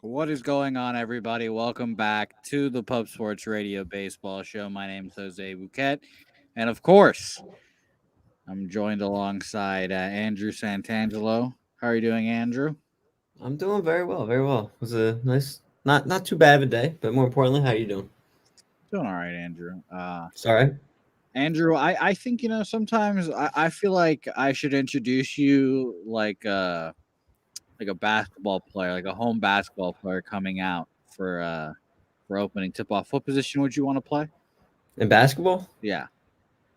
What is going on, everybody? Welcome back to the Pub Sports Radio Baseball Show. My name is Jose Bouquet, and of course, I'm joined alongside Andrew Santangelo. How are you doing, Andrew? I'm doing very well, very well. It was a nice, not too bad of a day, but more importantly, how you doing? Doing all right, Andrew. Sorry. Andrew, I think sometimes I feel like I should introduce you like a basketball player, like a home basketball player coming out for opening tip off. What position would you want to play? In basketball, Yeah.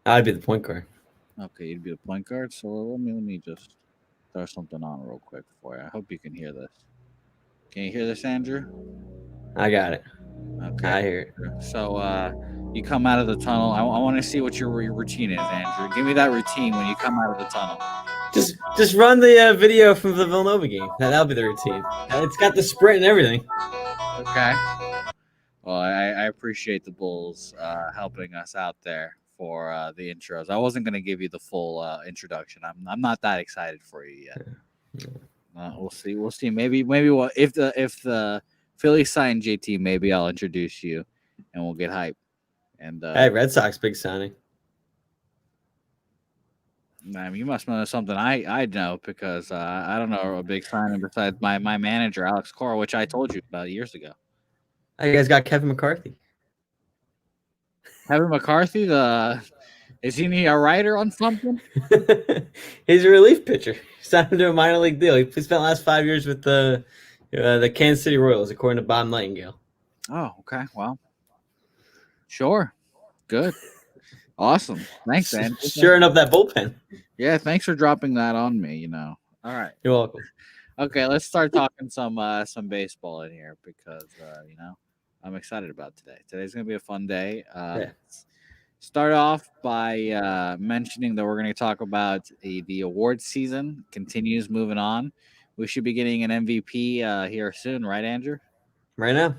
I'd be the point guard. Okay, you'd be the point guard. So let me just throw something on real quick for you. I hope you can hear this. Can you hear this, Andrew? I got it. Okay. I hear it. So you come out of the tunnel. I want to see what your routine is, Andrew. Give me that routine when you come out of the tunnel. Just run the video from the Villanova game. That'll be the routine. It's got the sprint and everything. Okay. Well, I appreciate the Bulls helping us out there for the intros. I wasn't going to give you the full introduction. I'm not that excited for you yet. We'll see. We'll see. Maybe what if the Phillies sign JT, maybe I'll introduce you, and we'll get hype. And Hey, Red Sox big signing. you must know something I know because I don't know a big signing besides my manager Alex Cora, which I told you about years ago. Hey, you guys got Kevin McCarthy. Kevin McCarthy, the is he a writer on something? He's a relief pitcher. He signed him to a minor league deal. He spent the last 5 years with the Kansas City Royals, according to Bob Nightingale. Oh, okay. Well, sure. Good. Awesome. Thanks, Andrew. Shoring up that bullpen. Yeah, thanks for dropping that on me. All right. You're welcome. Okay, let's start talking some baseball in here because I'm excited about today. Today's gonna be a fun day. Yeah. Start off by mentioning that we're going to talk about the awards season continues moving on. We should be getting an MVP here soon, right, Andrew? Right now.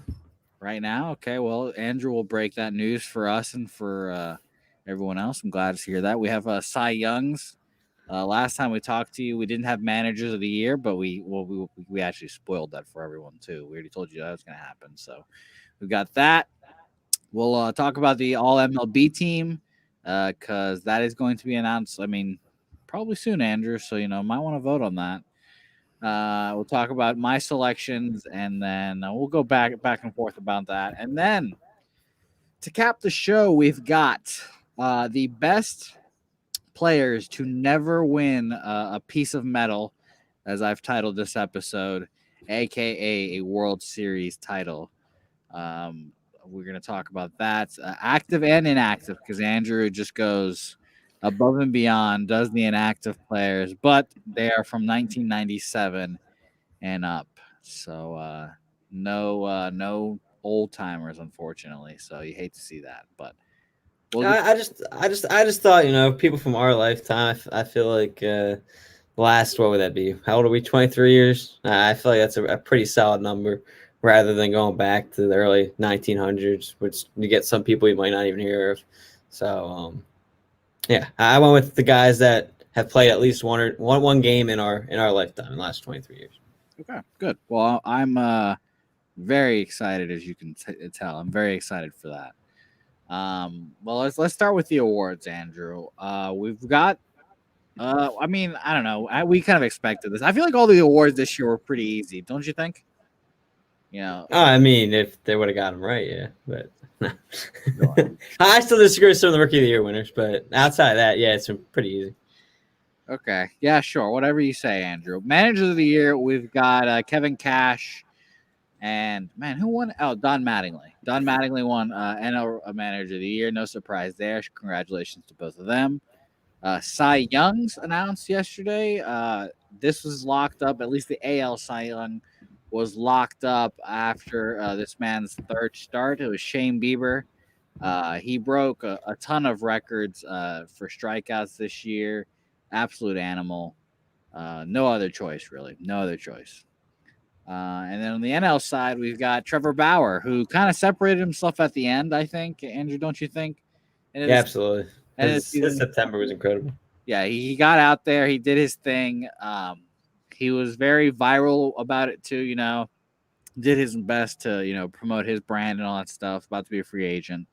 Right now, okay. Well, Andrew will break that news for us and for everyone else. I'm glad to hear that. We have Cy Youngs. Last time we talked to you, we didn't have managers of the year, but we actually spoiled that for everyone too. We already told you that was going to happen, so we got that. We'll talk about the All MLB team because that is going to be announced. I mean, probably soon, Andrew. So might want to vote on that. We'll talk about my selections, and then we'll go back and forth about that. And then to cap the show, we've got the best players to never win a piece of metal, as I've titled this episode, aka a World Series title. We're going to talk about that, active and inactive, because Andrew just goes above and beyond, does the inactive players, but they are from 1997 and up. So no old timers, unfortunately. So you hate to see that, but we'll get. I just thought, people from our lifetime. I feel like last, what would that be? How old are we? 23 years. I feel like that's a pretty solid number, rather than going back to the early 1900s, which you get some people you might not even hear of. So yeah, I went with the guys that have played at least one game in our lifetime in the last 23 years. Okay, good. Well, I'm very excited, as you can tell. I'm very excited for that. Well, let's start with the awards, Andrew. We've got. I mean, I don't know. We kind of expected this. I feel like all the awards this year were pretty easy, don't you think? You know, I mean, if they would have got him right, yeah. But I still disagree with some of the Rookie of the Year winners. But outside of that, yeah, it's been pretty easy. Okay. Yeah, sure. Whatever you say, Andrew. Manager of the year, we've got Kevin Cash and, man, who won? Oh, Don Mattingly. Don Mattingly won NL Manager of the Year. No surprise there. Congratulations to both of them. Cy Young's announced yesterday. This was locked up. At least the AL Cy Young was locked up after this man's third start. It was Shane Bieber. He broke a ton of records for strikeouts this year. Absolute animal. No other choice, really. No other choice. And then on the NL side, we've got Trevor Bauer, who kind of separated himself at the end, I think. Andrew, don't you think? And Yeah, absolutely. His season, September was incredible. yeah, he got out there. He did his thing. He was very viral about it, too, did his best to promote his brand and all that stuff. About to be a free agent,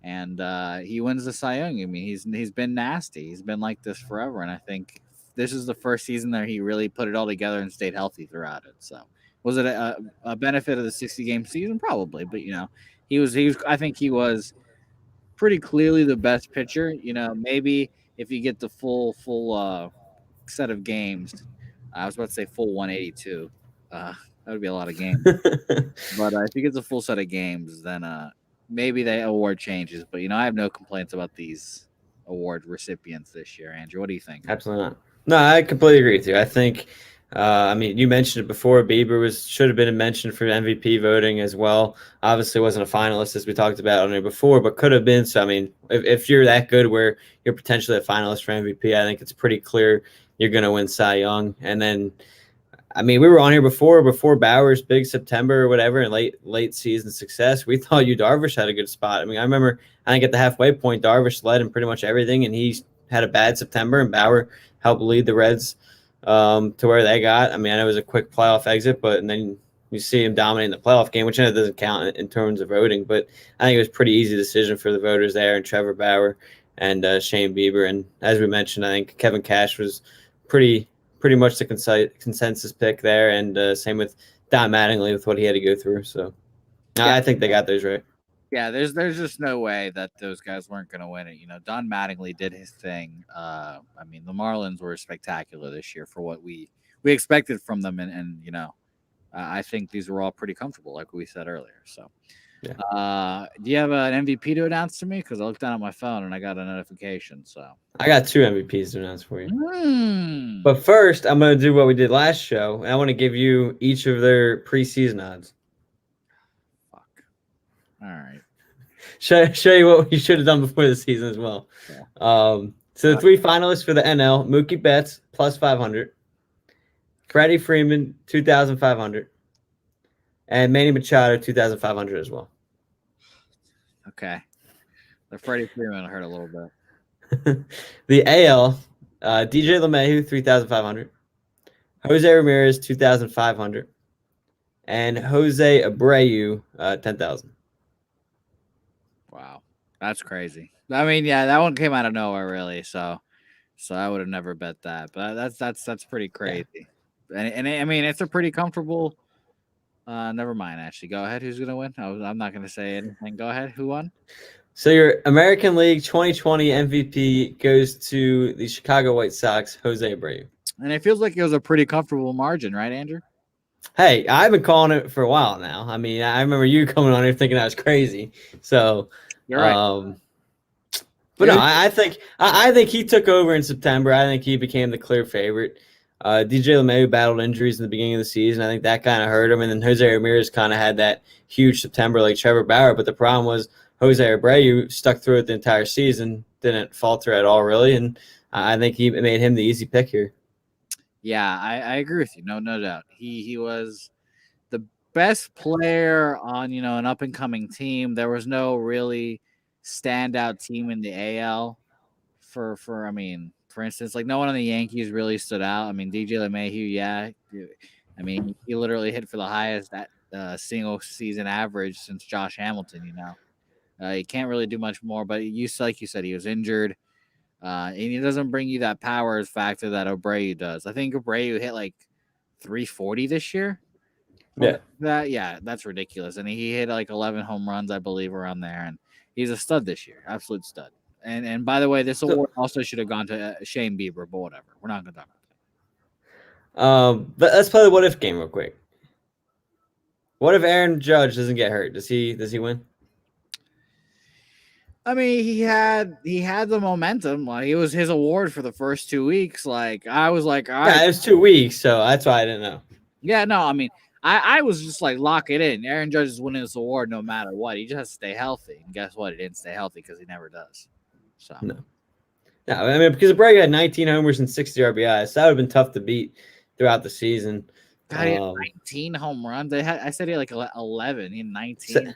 and he wins the Cy Young. I mean, he's been nasty. He's been like this forever, and I think this is the first season that he really put it all together and stayed healthy throughout it. So, was it a benefit of the 60-game season? Probably, but he was. I think he was pretty clearly the best pitcher. Maybe if you get the full set of games, I was about to say full 182. That would be a lot of games. But if you get the full set of games, then maybe the award changes. But I have no complaints about these award recipients this year. Andrew, what do you think? Absolutely not. No, I completely agree with you. I think, I mean, you mentioned it before. Bieber should have been mentioned for MVP voting as well. Obviously, wasn't a finalist as we talked about on it before, but could have been. So, I mean, if you're that good, where you're potentially a finalist for MVP, I think it's pretty clear you're going to win Cy Young. And then, I mean, we were on here before Bauer's big September or whatever and late season success. We thought Yu Darvish had a good spot. I mean, I remember I think at the halfway point, Darvish led in pretty much everything, and he had a bad September, and Bauer helped lead the Reds to where they got. I mean, I know it was a quick playoff exit, but then you see him dominating the playoff game, which I know doesn't count in terms of voting, but I think it was a pretty easy decision for the voters there, and Trevor Bauer and Shane Bieber. And as we mentioned, I think Kevin Cash was pretty much the consensus pick there, and same with Don Mattingly with what he had to go through. So I think they got those right. Yeah, there's just no way that those guys weren't going to win it. Don Mattingly did his thing. I mean, the Marlins were spectacular this year for what we expected from them, and I think these were all pretty comfortable, like we said earlier. So, yeah. Do you have an MVP to announce to me? Because I looked down at my phone and I got a notification. So I got 2 MVPs to announce for you. But first, I'm going to do what we did last show, and I want to give you each of their preseason odds. All right. Show you what we should have done before the season as well. Yeah. So the 3 finalists for the NL: Mookie Betts plus 500, Freddie Freeman 2,500, and Manny Machado 2,500 as well. Okay. The Freddie Freeman hurt a little bit. The AL: DJ LeMahieu 3,500, Jose Ramirez 2,500, and Jose Abreu 10,000. Wow, that's crazy. I mean, yeah, that one came out of nowhere, really. So I would have never bet that, but that's pretty crazy. Yeah. And I mean, it's a pretty comfortable. Never mind. Actually, go ahead. Who's gonna win? I'm not gonna say anything. Go ahead. Who won? So your American League 2020 MVP goes to the Chicago White Sox, Jose Abreu. And it feels like it was a pretty comfortable margin, right, Andrew? Hey, I've been calling it for a while now. I mean, I remember you coming on here thinking I was crazy. So, you're right. But no, I think he took over in September. I think he became the clear favorite. DJ LeMahieu battled injuries in the beginning of the season. I think that kind of hurt him. And then Jose Ramirez kind of had that huge September like Trevor Bauer. But the problem was Jose Abreu stuck through it the entire season, didn't falter at all, really. And I think he made him the easy pick here. Yeah, I agree with you. No doubt. He was the best player on, an up-and-coming team. There was no really standout team in the AL for instance, like no one on the Yankees really stood out. I mean, DJ LeMahieu, yeah. I mean, he literally hit for the highest single season average since Josh Hamilton, he can't really do much more, but like you said, he was injured. And he doesn't bring you that power factor that Abreu does. I think Abreu hit like 340 this year. Yeah. That's ridiculous. And he hit like 11 home runs, I believe, around there. And he's a stud this year, absolute stud. And by the way, this award also should have gone to Shane Bieber, but whatever. We're not going to talk about that. But let's play the what if game real quick. What if Aaron Judge doesn't get hurt? Does he win? I mean, he had the momentum. Like, it was his award for the first 2 weeks. Like, I was like, all right. Yeah, it was 2 weeks, so that's why I didn't know. Yeah, no, I mean, I was just like, lock it in. Aaron Judge is winning this award no matter what. He just has to stay healthy. And guess what? He didn't stay healthy because he never does. So no, I mean, because Abreu had 19 homers and 60 RBIs, so that would have been tough to beat throughout the season. God, he had 19 home runs. I said he had like 11. He had 19.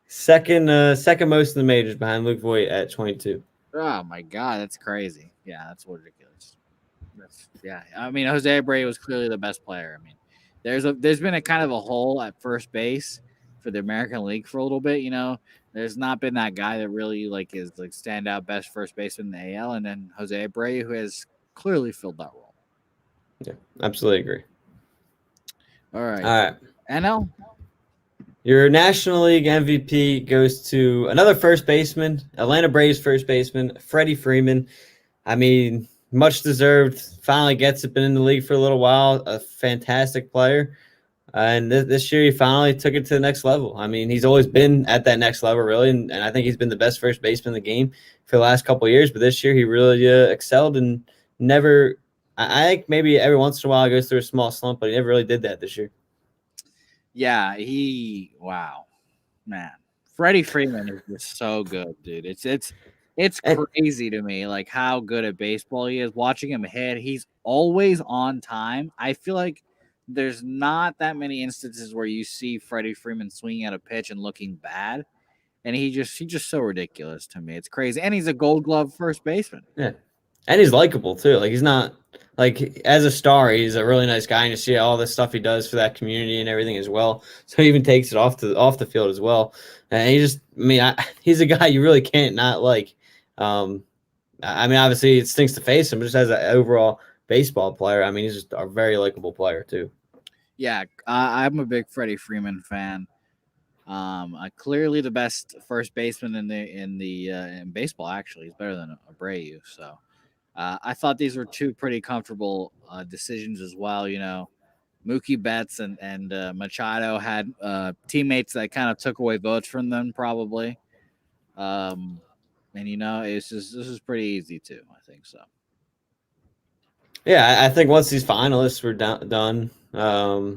Second most in the majors behind Luke Voit at 22. Oh my God, that's crazy. Yeah, that's ridiculous. I mean, Jose Abreu was clearly the best player. I mean, there's been a kind of a hole at first base for the American League for a little bit. There's not been that guy that really is standout best first baseman in the AL, and then Jose Abreu, who has clearly filled that role. Yeah, absolutely agree. All right, All right. NL. Your National League MVP goes to another first baseman, Atlanta Braves first baseman, Freddie Freeman. I mean, much deserved. Finally gets it. Been in the league for a little while. A fantastic player. And this year, he finally took it to the next level. I mean, he's always been at that next level, really. And I think he's been the best first baseman in the game for the last couple of years. But this year, he really excelled and never – I think maybe every once in a while he goes through a small slump, but he never really did that this year. Yeah, wow, man. Freddie Freeman is just so good, dude. It's crazy to me, how good at baseball he is. Watching him hit, he's always on time. I feel like there's not that many instances where you see Freddie Freeman swinging at a pitch and looking bad, and he's just so ridiculous to me. It's crazy, and he's a Gold Glove first baseman. Yeah, and he's likable too. He's not as a star, he's a really nice guy, and you see all the stuff he does for that community and everything as well. So he even takes it off the field as well. And he's a guy you really can't not like. Obviously it stinks to face him, but just as an overall baseball player, he's just a very likable player too. Yeah, I'm a big Freddie Freeman fan. Clearly the best first baseman in baseball. Actually, he's better than Abreu. So. I thought these were two pretty comfortable decisions as well. Mookie Betts and Machado had teammates that kind of took away votes from them, probably. This is pretty easy too. I think so. Yeah, I think once these finalists were done,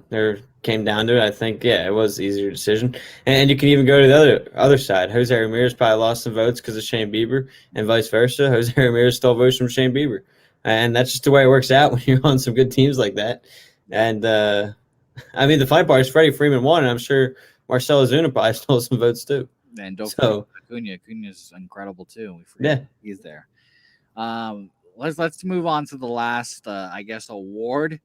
there came down to it. I think it was an easier decision, and you can even go to the other side. Jose Ramirez probably lost some votes because of Shane Bieber, and vice versa. Jose Ramirez stole votes from Shane Bieber, and that's just the way it works out when you're on some good teams like that. And the funny part is Freddie Freeman won, and I'm sure Marcell Ozuna probably stole some votes too. And don't forget Acuna. Acuna's incredible too. We forget he's there. Let's move on to the last, award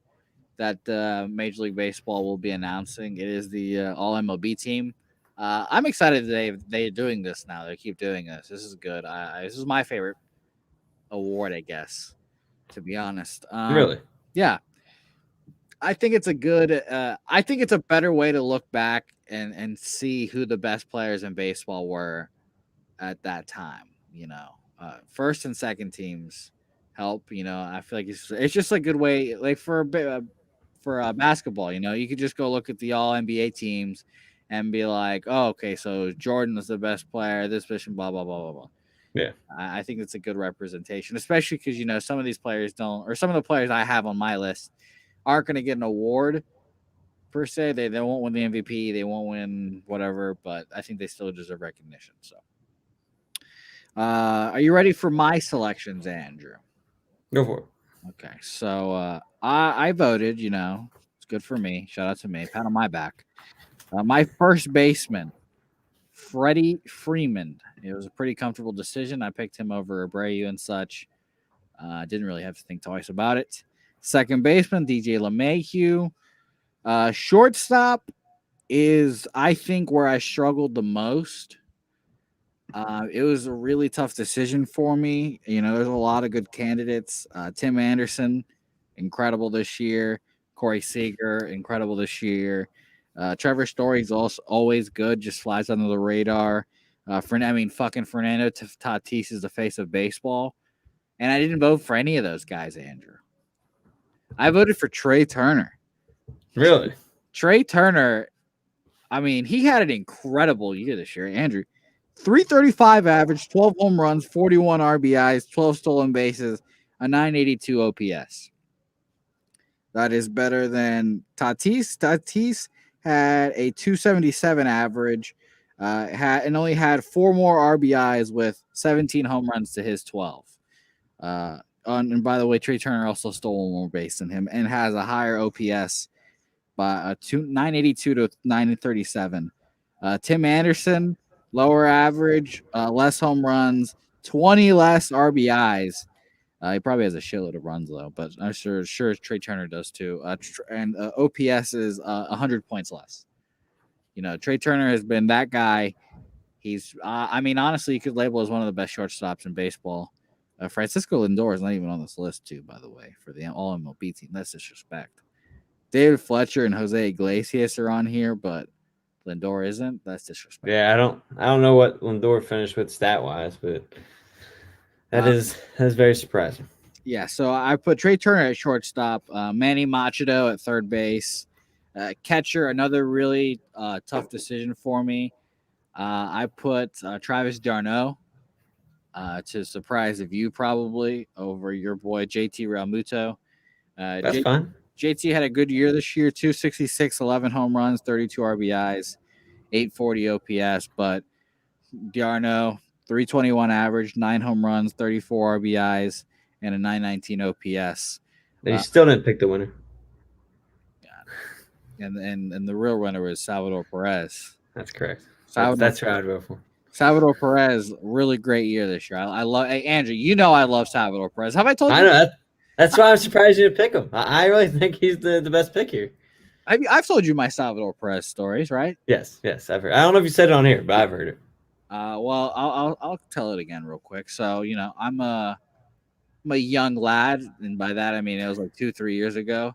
that Major League Baseball will be announcing. It is the All MLB team. I'm excited they're doing this now. They keep doing this. This is good. This is my favorite award, I guess, to be honest. Really? Yeah. I think it's a good. I think it's a better way to look back and see who the best players in baseball were at that time. First and second teams help. I feel like it's just a good way, for basketball. You could just go look at the All NBA teams and be like, oh, okay, so Jordan was the best player, this position, blah blah blah blah blah. Yeah, I think it's a good representation, especially because some of these players don't, or some of the players I have on my list aren't going to get an award per se. They won't win the MVP, they won't win whatever, but I think they still deserve recognition. So, are you ready for my selections, Andrew? Go for it. Okay, so I voted. It's good for me. Shout out to me. Pat on my back. My first baseman, Freddie Freeman. It was a pretty comfortable decision. I picked him over Abreu and such. Didn't really have to think twice about it. Second baseman, DJ LeMahieu. Shortstop is, I think, where I struggled the most. It was a really tough decision for me. There's a lot of good candidates. Tim Anderson, incredible this year. Corey Seager, incredible this year. Trevor Story's also always good, just flies under the radar. Fucking Fernando Tatis is the face of baseball. And I didn't vote for any of those guys, Andrew. I voted for Trey Turner. Really? Trey Turner, he had an incredible year this year, Andrew. 335 average, 12 home runs, 41 RBIs, 12 stolen bases, a 982 OPS. That is better than Tatis. Tatis had a 277 average, and only had 4 more RBIs with 17 home runs to his 12. And by the way, Trey Turner also stole 1 more base than him and has a higher OPS by 982 to 937. Tim Anderson, lower average, less home runs, 20 less RBIs, He probably has a shitload of runs though, but I'm sure Trey Turner does too. And OPS is 100 points less. You know, Trey Turner has been that guy. He's, I mean, honestly, you could label as one of the best shortstops in baseball. Francisco Lindor is not even on this list too, by the way, for the All MLB team. That's disrespect. David Fletcher and Jose Iglesias are on here, but Lindor isn't. That's disrespect. Yeah, I don't know what Lindor finished with stat wise, but that's very surprising. Yeah, so I put Trey Turner at shortstop, Manny Machado at third base, catcher. Another really tough decision for me. I put Travis d'Arnaud to surprise of you probably over your boy JT Realmuto. That's fine. JT had a good year this year, 266, 11 home runs, 32 RBIs, 840 OPS, but d'Arnaud, 321 average, 9 home runs, 34 RBIs, and a 919 OPS. And you still didn't pick the winner. Yeah. And the real winner was Salvador Perez. That's correct. That's who I'd vote for. Salvador Perez, really great year this year. I love. Hey, Andrew, you know I love Salvador Perez. Have I told you? I know that. That's why I'm surprised you didn't pick him. I really think he's the best pick here. I've told you my Salvador Perez stories, right? Yes, I've heard. I don't know if you said it on here, but I've heard it. Well, I'll tell it again real quick. So, you know, I'm a young lad, and by that I mean it was like 2-3 years ago.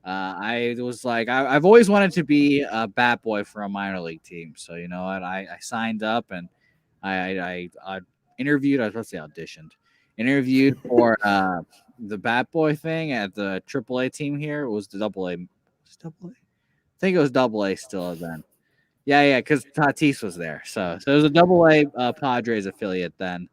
I was like, I've always wanted to be a bat boy for a minor league team. So, you know what? I signed up and I interviewed. I was supposed to say auditioned. Interviewed for the bat boy thing at the AAA team here. It was the AA. I think it was AA still then. Yeah, because Tatis was there. So it was a AA Padres affiliate then.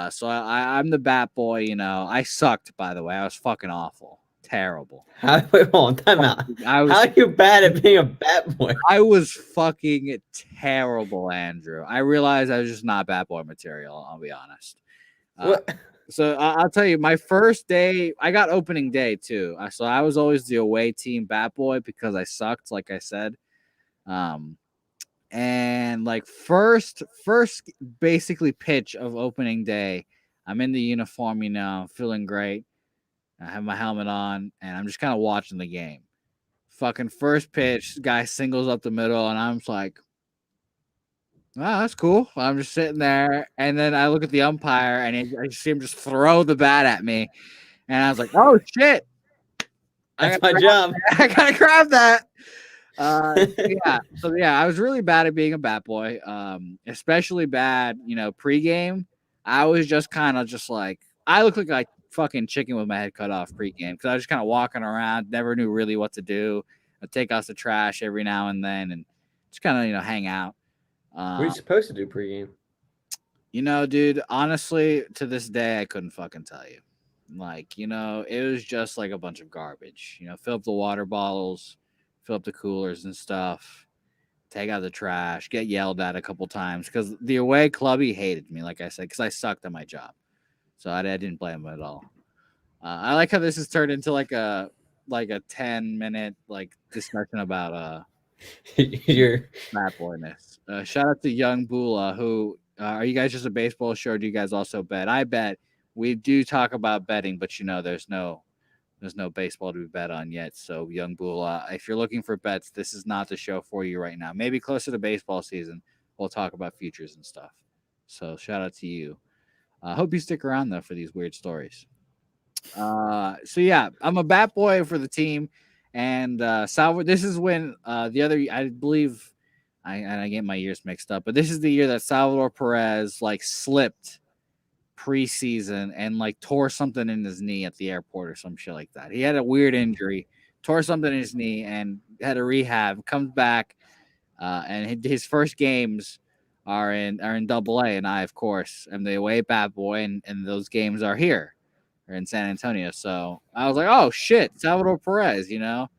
So I'm the bat boy. You know, I sucked, by the way. I was fucking awful. Terrible. Wait, hold on, time out. How are you bad at being a bat boy? I was fucking terrible, Andrew. I realized I was just not bat boy material, I'll be honest. So I'll tell you, my first day, I got opening day too. So I was always the away team bat boy because I sucked, like I said. And like first basically pitch of opening day, I'm in the uniform, you know, feeling great. I have my helmet on, and I'm just kind of watching the game. Fucking first pitch, guy singles up the middle, and I'm just like, oh, that's cool. I'm just sitting there, and then I look at the umpire, and I see him just throw the bat at me, and I was like, oh, shit. That's my job. I gotta grab that. I was really bad at being a bat boy, especially bad, you know, pregame. I was just kind of just like, I look like fucking chicken with my head cut off pregame because I was just kind of walking around, never knew really what to do. I'd take out the trash every now and then and just kind of, you know, hang out. What are you supposed to do pregame? You know, dude, honestly, to this day, I couldn't fucking tell you. Like, you know, it was just like a bunch of garbage. You know, fill up the water bottles, fill up the coolers and stuff, take out the trash, get yelled at a couple times because the away clubby hated me, like I said, because I sucked at my job. So I didn't blame him at all. I like how this has turned into like a 10-minute like discussion about your bat boyness. Shout out to Young Bula, who are you guys just a baseball show? Or do you guys also bet? I bet. We do talk about betting, but you know there's no baseball to be bet on yet. So Young Bula, if you're looking for bets, this is not the show for you right now. Maybe closer to baseball season, we'll talk about futures and stuff. So shout out to you. I hope you stick around, though, for these weird stories. So, yeah, I'm a bat boy for the team. And Salvador, this is when the other, I believe, I get my years mixed up, but this is the year that Salvador Perez, like, slipped preseason and, like, tore something in his knee at the airport or some shit like that. He had a weird injury, tore something in his knee, and had a rehab, comes back, and his first games are in AA, and I, of course, am the away bat boy, and those games are here or in San Antonio. So I was like, oh shit, Salvador Perez, you know,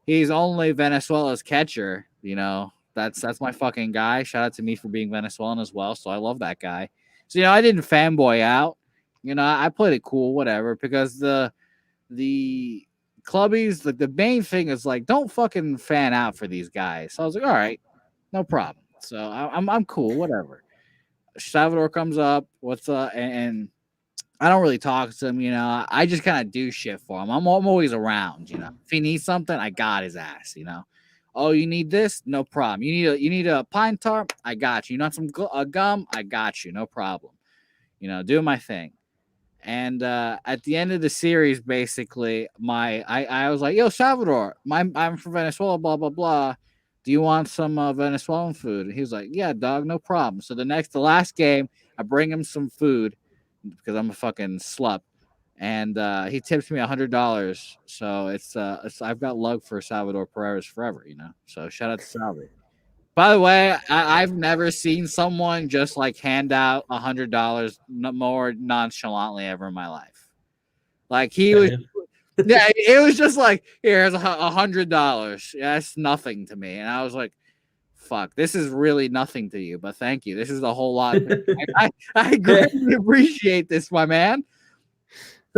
he's only Venezuela's catcher, you know, that's my fucking guy. Shout out to me for being Venezuelan as well. So I love that guy. So, you know, I didn't fanboy out, you know, I played it cool, whatever, because the clubbies, like the main thing is like, don't fucking fan out for these guys. So I was like, all right, no problem. So I'm cool, whatever. Salvador comes up, what's and I don't really talk to him, I just kind of do shit for him. I'm always around, If he needs something, I got his ass. Oh, you need this? No problem. You need a pine tar? I got you. You want some gum? I got you. No problem. Doing my thing. And at the end of the series, basically, I was like, "Yo, Salvador, I'm from Venezuela, blah blah blah. Do you want some Venezuelan food?" And he was like, "Yeah, dog, no problem." So the last game, I bring him some food because I'm a fucking slut, and he tips me $100. So it's I've got love for Salvador Perez forever. So shout out to Salvador. By the way, I've never seen someone just like hand out $100 more nonchalantly ever in my life. Like he was, yeah, it was just like, here's $100. Yeah, that's nothing to me, and I was like, fuck, this is really nothing to you, but thank you. This is a whole lot. I greatly appreciate this, my man.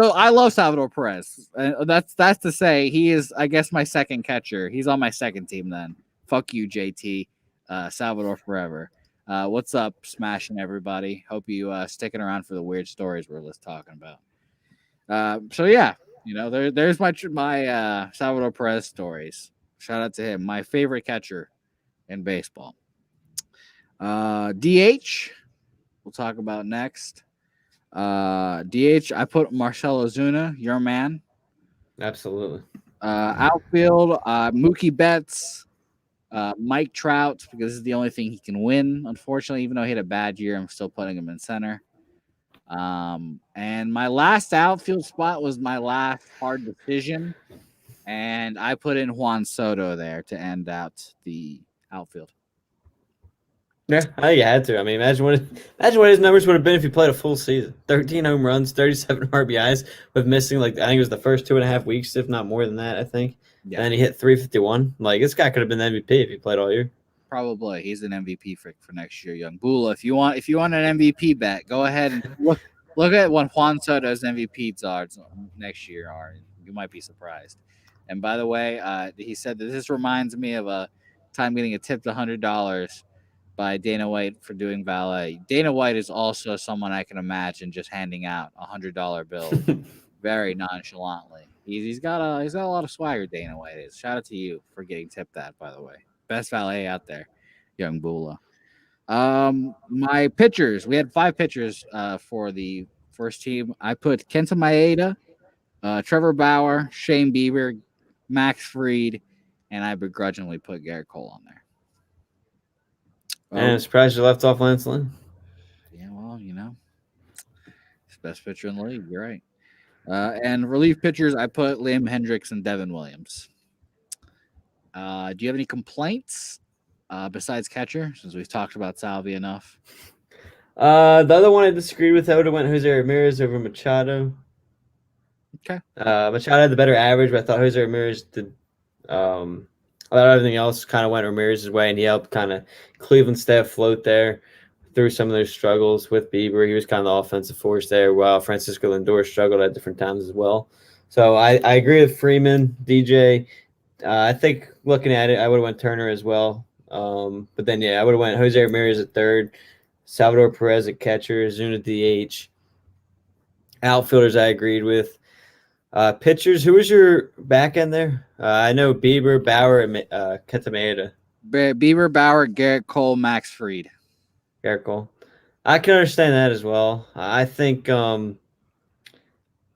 So I love Salvador Perez. That's to say he is, I guess, my second catcher. He's on my second team then. Fuck you, JT. Salvador forever. What's up, smashing everybody? Hope you sticking around for the weird stories we're just talking about. So yeah, there's my Salvador Perez stories. Shout out to him, my favorite catcher in baseball. DH, we'll talk about next. DH, I put Marcell Ozuna, your man. Absolutely. Outfield, Mookie Betts. Mike Trout, because this is the only thing he can win. Unfortunately, even though he had a bad year, I'm still putting him in center. And my last outfield spot was my last hard decision, and I put in Juan Soto there to end out the outfield. Yeah, I think you had to. I mean, imagine what his numbers would have been if he played a full season. 13 home runs, 37 RBIs, with missing I think it was the first 2.5 weeks, if not more than that. I think. Yeah. And he hit 351. Like, this guy could have been the MVP if he played all year. Probably. He's an MVP for next year, young Bula. If you want an MVP bet, go ahead and look at what Juan Soto's MVP odds next year are. You might be surprised. And by the way, he said that this reminds me of a time getting a tipped $100 by Dana White for doing valet. Dana White is also someone I can imagine just handing out $100 bill very nonchalantly. He's got a lot of swagger, Dana White is. Shout out to you for getting tipped that, by the way. Best valet out there, young Bula. My pitchers, we had 5 pitchers for the first team. I put Kenta Maeda, Trevor Bauer, Shane Bieber, Max Fried, and I begrudgingly put Garrett Cole on there. And I'm surprised you left off Lance Lynn. Yeah, well, he's the best pitcher in the league. You're right. And relief pitchers, I put Liam Hendricks and Devin Williams. Do you have any complaints besides catcher, since we've talked about Salvi enough? The other one I disagreed with, I would have went Jose Ramirez over Machado. Okay. Machado had the better average, but I thought Jose Ramirez did. I thought everything else kind of went Ramirez's way, and he helped kind of Cleveland stay afloat there through some of their struggles with Bieber. He was kind of the offensive force there, while Francisco Lindor struggled at different times as well. So I agree with Freeman, DJ. I think looking at it, I would have went Turner as well. But then, I would have went Jose Ramirez at third, Salvador Perez at catcher, Ozuna DH. Outfielders I agreed with. Pitchers, who was your back end there? I know Bieber, Bauer, and Kenta Maeda. Bieber, Bauer, Garrett Cole, Max Fried. Garrett Cole. I can understand that as well. I think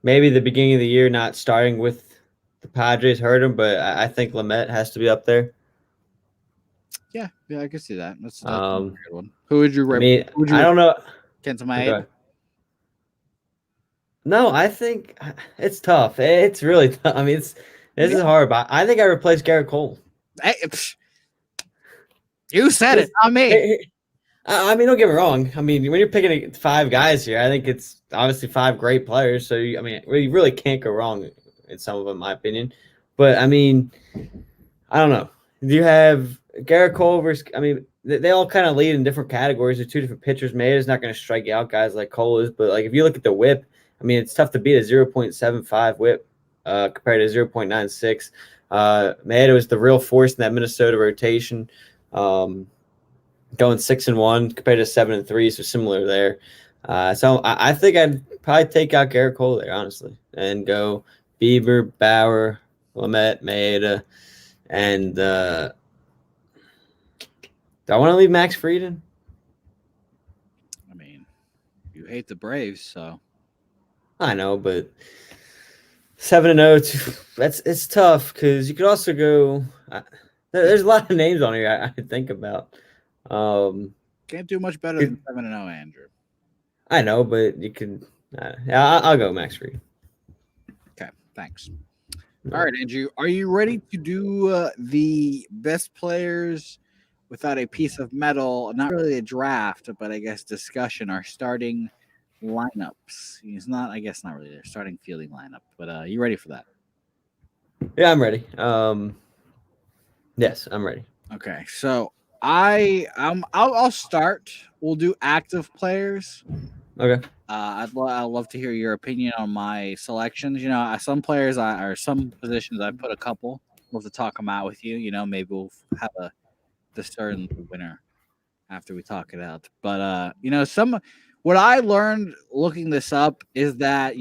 maybe the beginning of the year not starting with the Padres hurt him, but I think Lamet has to be up there. Yeah, I can see that. That's a good one. Who would you rate? I don't know. Kenta Maeda? No, I think it's tough. It's really tough. I mean, this is hard, but I think I replaced Garrett Cole. You said it, not me. I mean, don't get me wrong. I mean, when you're picking 5 guys here, I think it's obviously 5 great players. So, you really can't go wrong in some of them, in my opinion. But, I mean, I don't know. Do you have Garrett Cole versus – I mean, they all kind of lead in different categories. They're 2 different pitchers. Maeda's not going to strike out guys like Cole is. But, if you look at the whip, I mean, it's tough to beat a 0.75 whip compared to 0.96. Maeda was the real force in that Minnesota rotation. Going 6-1 compared to 7-3, so similar there. So I think I'd probably take out Garrett Cole there, honestly, and go Bieber, Bauer, Lamet, Maeda, and do I want to leave Max Frieden? I mean, you hate the Braves, so I know, but 7-0, it's tough because you could also go. There's a lot of names on here I think about. Can't do much better than 7-0, Andrew. I know, but you could. I'll go Max Fried. Okay, thanks. All right, Andrew, are you ready to do the best players without a piece of metal? Not really a draft, but I guess discussion. Our starting lineups. It's not. I guess not really their starting fielding lineup. But you ready for that? Yeah, I'm ready. Yes, I'm ready. Okay, so I'll start. We'll do active players. Okay. I'd love to hear your opinion on my selections. Some players or some positions I put a couple. Love to talk them out with you. Maybe we'll have a discern the winner after we talk it out. But what I learned looking this up is that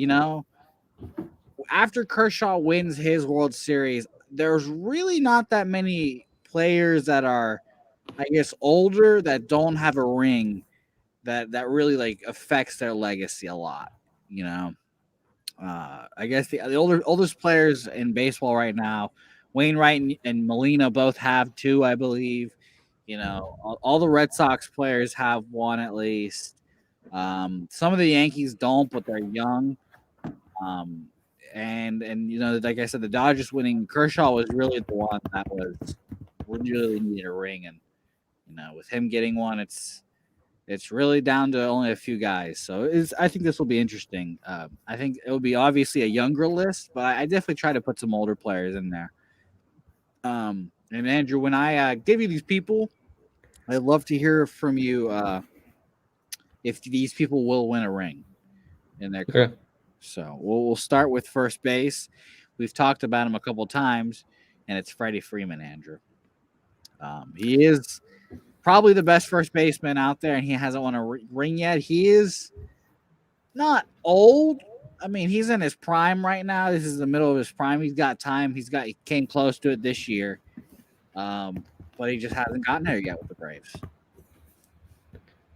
after Kershaw wins his World Series, there's really not that many players that are, I guess, older that don't have a ring that really like affects their legacy a lot. I guess the oldest players in baseball right now, Wainwright and Molina both have two, I believe. All the Red Sox players have one at least. Some of the Yankees don't, but they're young. And like I said, the Dodgers winning, Kershaw was really the one that was really needed a ring, and with him getting one, it's really down to only a few guys. So I think this will be interesting. I think it will be obviously a younger list, but I definitely try to put some older players in there. And Andrew, when I give you these people, I'd love to hear from you if these people will win a ring in their career. Okay. So we'll start with first base. We've talked about him a couple times, and it's Freddie Freeman, Andrew. He is probably the best first baseman out there, and he hasn't won a ring yet. He is not old. I mean, he's in his prime right now. This is the middle of his prime. He's got time. He came close to it this year, but he just hasn't gotten there yet with the Braves.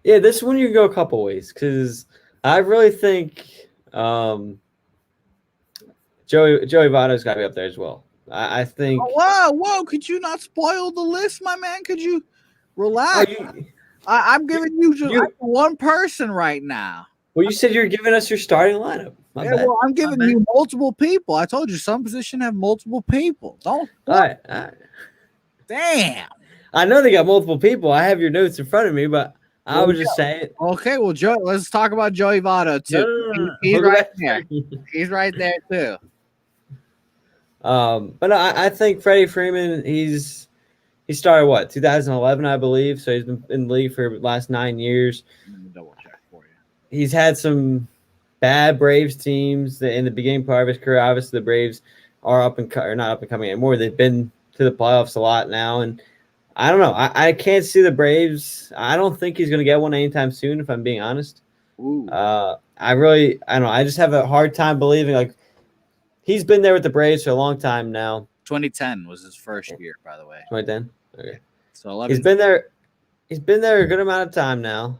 Yeah, this one you can go a couple ways because I really think Joey Votto's got to be up there as well. I think. Oh, whoa! Could you not spoil the list, my man? Could you relax? I'm giving you just one person right now. Well, you said you're giving us your starting lineup. Well, I'm giving you multiple people. I told you some position have multiple people. Don't. All right. Damn. I know they got multiple people. I have your notes in front of me, but I was just saying. Okay, well, Joe, let's talk about Joey Votto too. No. He's right there. He's right there too. But I think Freddie Freeman, he started 2011, I believe. So he's been in the league for the last 9 years. Let me double check for you. He's had some bad Braves teams in the beginning part of his career. Obviously, the Braves are not up and coming anymore. They've been to the playoffs a lot now, and I don't know. I can't see the Braves. I don't think he's going to get one anytime soon, if I'm being honest. Ooh. I don't know. I just have a hard time believing he's been there with the Braves for a long time now. 2010 was his first year, by the way. 2010. Okay. So 11. He's been there. He's been there a good amount of time now.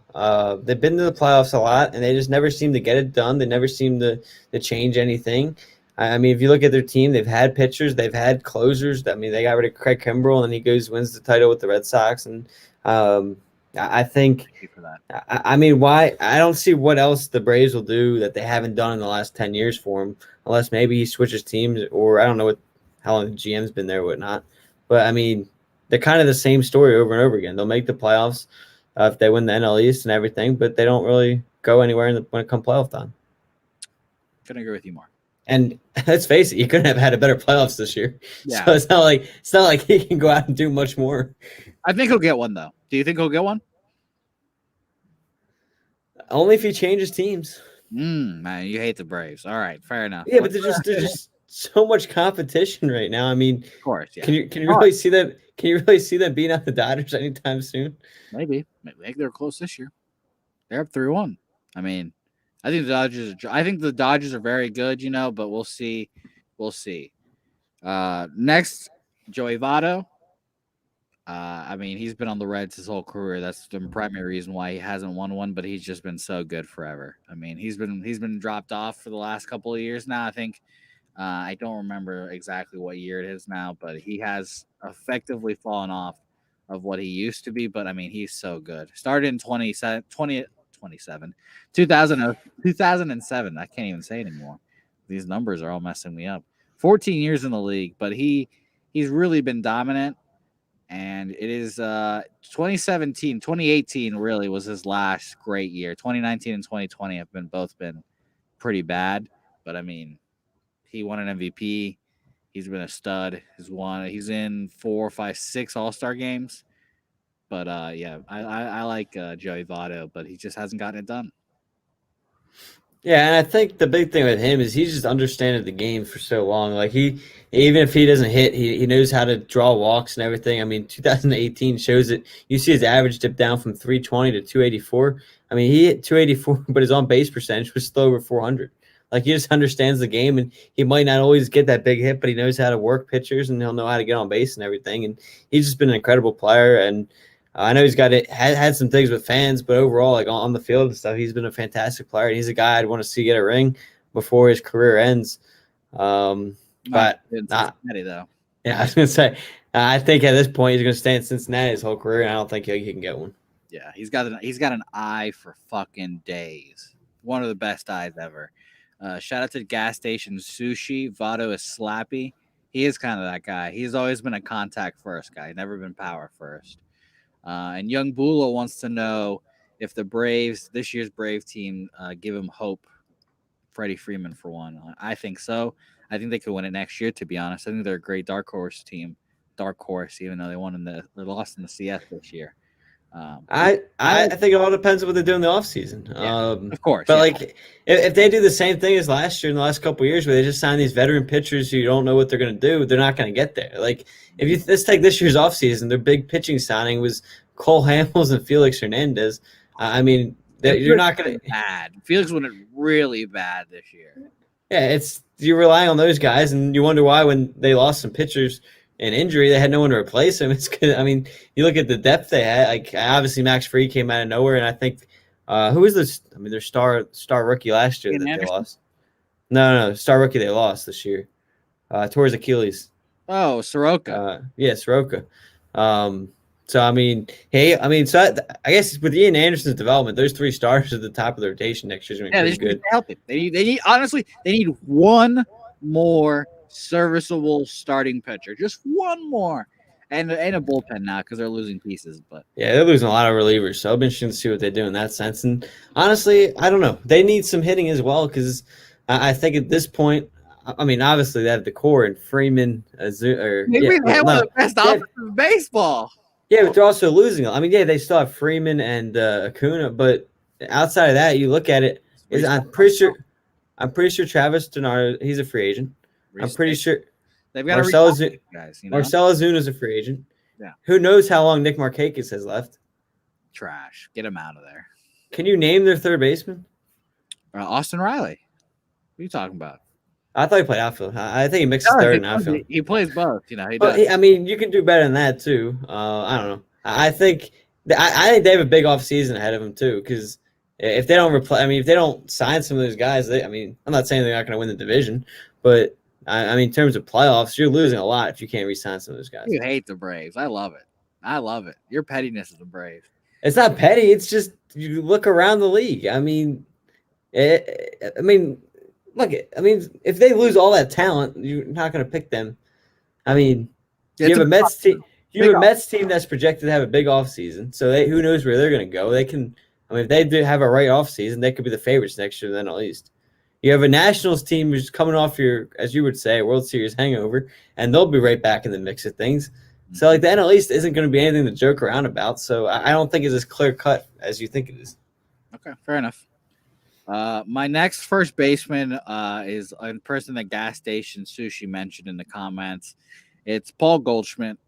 They've been to the playoffs a lot, and they just never seem to get it done. They never seem to change anything. I mean, if you look at their team, they've had pitchers, they've had closers. I mean, they got rid of Craig Kimbrell, and then he wins the title with the Red Sox. And I think, Thank you for that. I mean, why? I don't see what else the Braves will do that they haven't done in the last 10 years for him, unless maybe he switches teams, or I don't know how long the GM's been there or whatnot. But I mean, they're kind of the same story over and over again. They'll make the playoffs if they win the NL East and everything, but they don't really go anywhere when it comes playoff time. Couldn't agree with you more. And let's face it, you couldn't have had a better playoffs this year. Yeah. So it's not like he can go out and do much more. I think he'll get one, though. Do you think he'll get one? Only if he changes teams. Man, you hate the Braves. All right, fair enough. Yeah, but there's just so much competition right now. I mean, of course, yeah. Can you really see them? Can you really see them beating out the Dodgers anytime soon? Maybe they're close this year. They're up 3-1. I mean, I think the Dodgers. I think the Dodgers are very good, but we'll see. We'll see. Next, Joey Votto. I mean, he's been on the Reds his whole career. That's the primary reason why he hasn't won one, but he's just been so good forever. I mean, he's been dropped off for the last couple of years now. I think I don't remember exactly what year it is now, but he has effectively fallen off of what he used to be. But I mean, he's so good. Started in 2007, 2007. I can't even say it anymore. These numbers are all messing me up. 14 years in the league, but he's really been dominant. And it is 2017, 2018 really was his last great year. 2019 and 2020 have both been pretty bad, but I mean, he won an MVP. He's been a stud. He's in 4, 5, 6 All-Star games. But yeah, I like Joey Votto, but he just hasn't gotten it done. Yeah, and I think the big thing with him is he's just understanding the game for so long. Like he, even if he doesn't hit, he knows how to draw walks and everything. I mean, 2018 shows it. You see his average dip down from 320 to 284. I mean, he hit 284, but his on base percentage was still over 400. Like he just understands the game, and he might not always get that big hit, but he knows how to work pitchers, and he'll know how to get on base and everything. And he's just been an incredible player. And I know he's got it had some things with fans, but overall, like on the field and stuff, he's been a fantastic player. And he's a guy I'd want to see get a ring before his career ends. But Cincinnati, though. Yeah, I was gonna say, I think at this point he's gonna stay in Cincinnati his whole career, and I don't think he can get one. Yeah, he's got an eye for fucking days. One of the best eyes ever. Shout out to Gas Station Sushi. Votto is slappy. He is kind of that guy. He's always been a contact first guy, never been power first. And Young Bula wants to know if the Braves, this year's Brave team, give him hope. Freddie Freeman for one. I think so. I think they could win it next year. To be honest, I think they're a great dark horse team. Dark horse, even though they lost in the CS this year. I think it all depends on what they do in the offseason. Yeah, of course. But like if they do the same thing as last year in the last couple of years where they just sign these veteran pitchers who you don't know what they're going to do, they're not going to get there. Like let's take this year's offseason, their big pitching signing was Cole Hamels and Felix Hernandez. I mean, you're not going to bad. Felix went really bad this year. Yeah, you're relying on those guys, and you wonder why when they lost some pitchers and injury, they had no one to replace him. It's good. I mean, you look at the depth they had. Like obviously, Max Fried came out of nowhere, and I think who was this? I mean, their star rookie last year that they lost. No, star rookie they lost this year. Tore his Achilles. Oh, Soroka. Yeah, Soroka. So I mean, I guess with Ian Anderson's development, those 3 stars at the top of the rotation next year is going to be pretty good. Help it. They need honestly, they need one more serviceable starting pitcher, just one more, and a bullpen now because they're losing pieces. But yeah, they're losing a lot of relievers, so it'll be interesting to see what they do in that sense. And honestly, I don't know. They need some hitting as well because I think at this point, I mean, obviously they have the core and Freeman, one of the best offenses in baseball. Yeah, but they're also losing. I mean, yeah, they still have Freeman and Acuna, but outside of that, you look at it. I'm pretty sure Travis Denard, he's a free agent. I'm pretty sure they've got Marcell Ozuna is a free agent. Yeah. Who knows how long Nick Markakis has left? Trash. Get him out of there. Can you name their third baseman? Austin Riley. What are you talking about? I thought he played outfield. I think he mixes third and outfield. He plays both. He does. I mean, you can do better than that too. I don't know. I think they have a big off season ahead of them too. Because if they don't if they don't sign some of those guys, I'm not saying they're not going to win the division, but I mean, in terms of playoffs, you're losing a lot if you can't re-sign some of those guys. You hate the Braves. I love it. Your pettiness is the Braves. It's not petty. It's just you look around the league. I mean, look, if they lose all that talent, you're not going to pick them. I mean, you have a Mets team. You have a Mets team that's projected to have a big offseason, so who knows where they're going to go. They can. I mean, if they do have a right offseason, they could be the favorites next year. Then at least you have a Nationals team who's coming off your, as you would say, World Series hangover, and they'll be right back in the mix of things. So like the NL East isn't going to be anything to joke around about. So I don't think it's as clear cut as you think it is. Okay, fair enough. My next first baseman is a person that Gas Station Sushi mentioned in the comments. It's Paul Goldschmidt,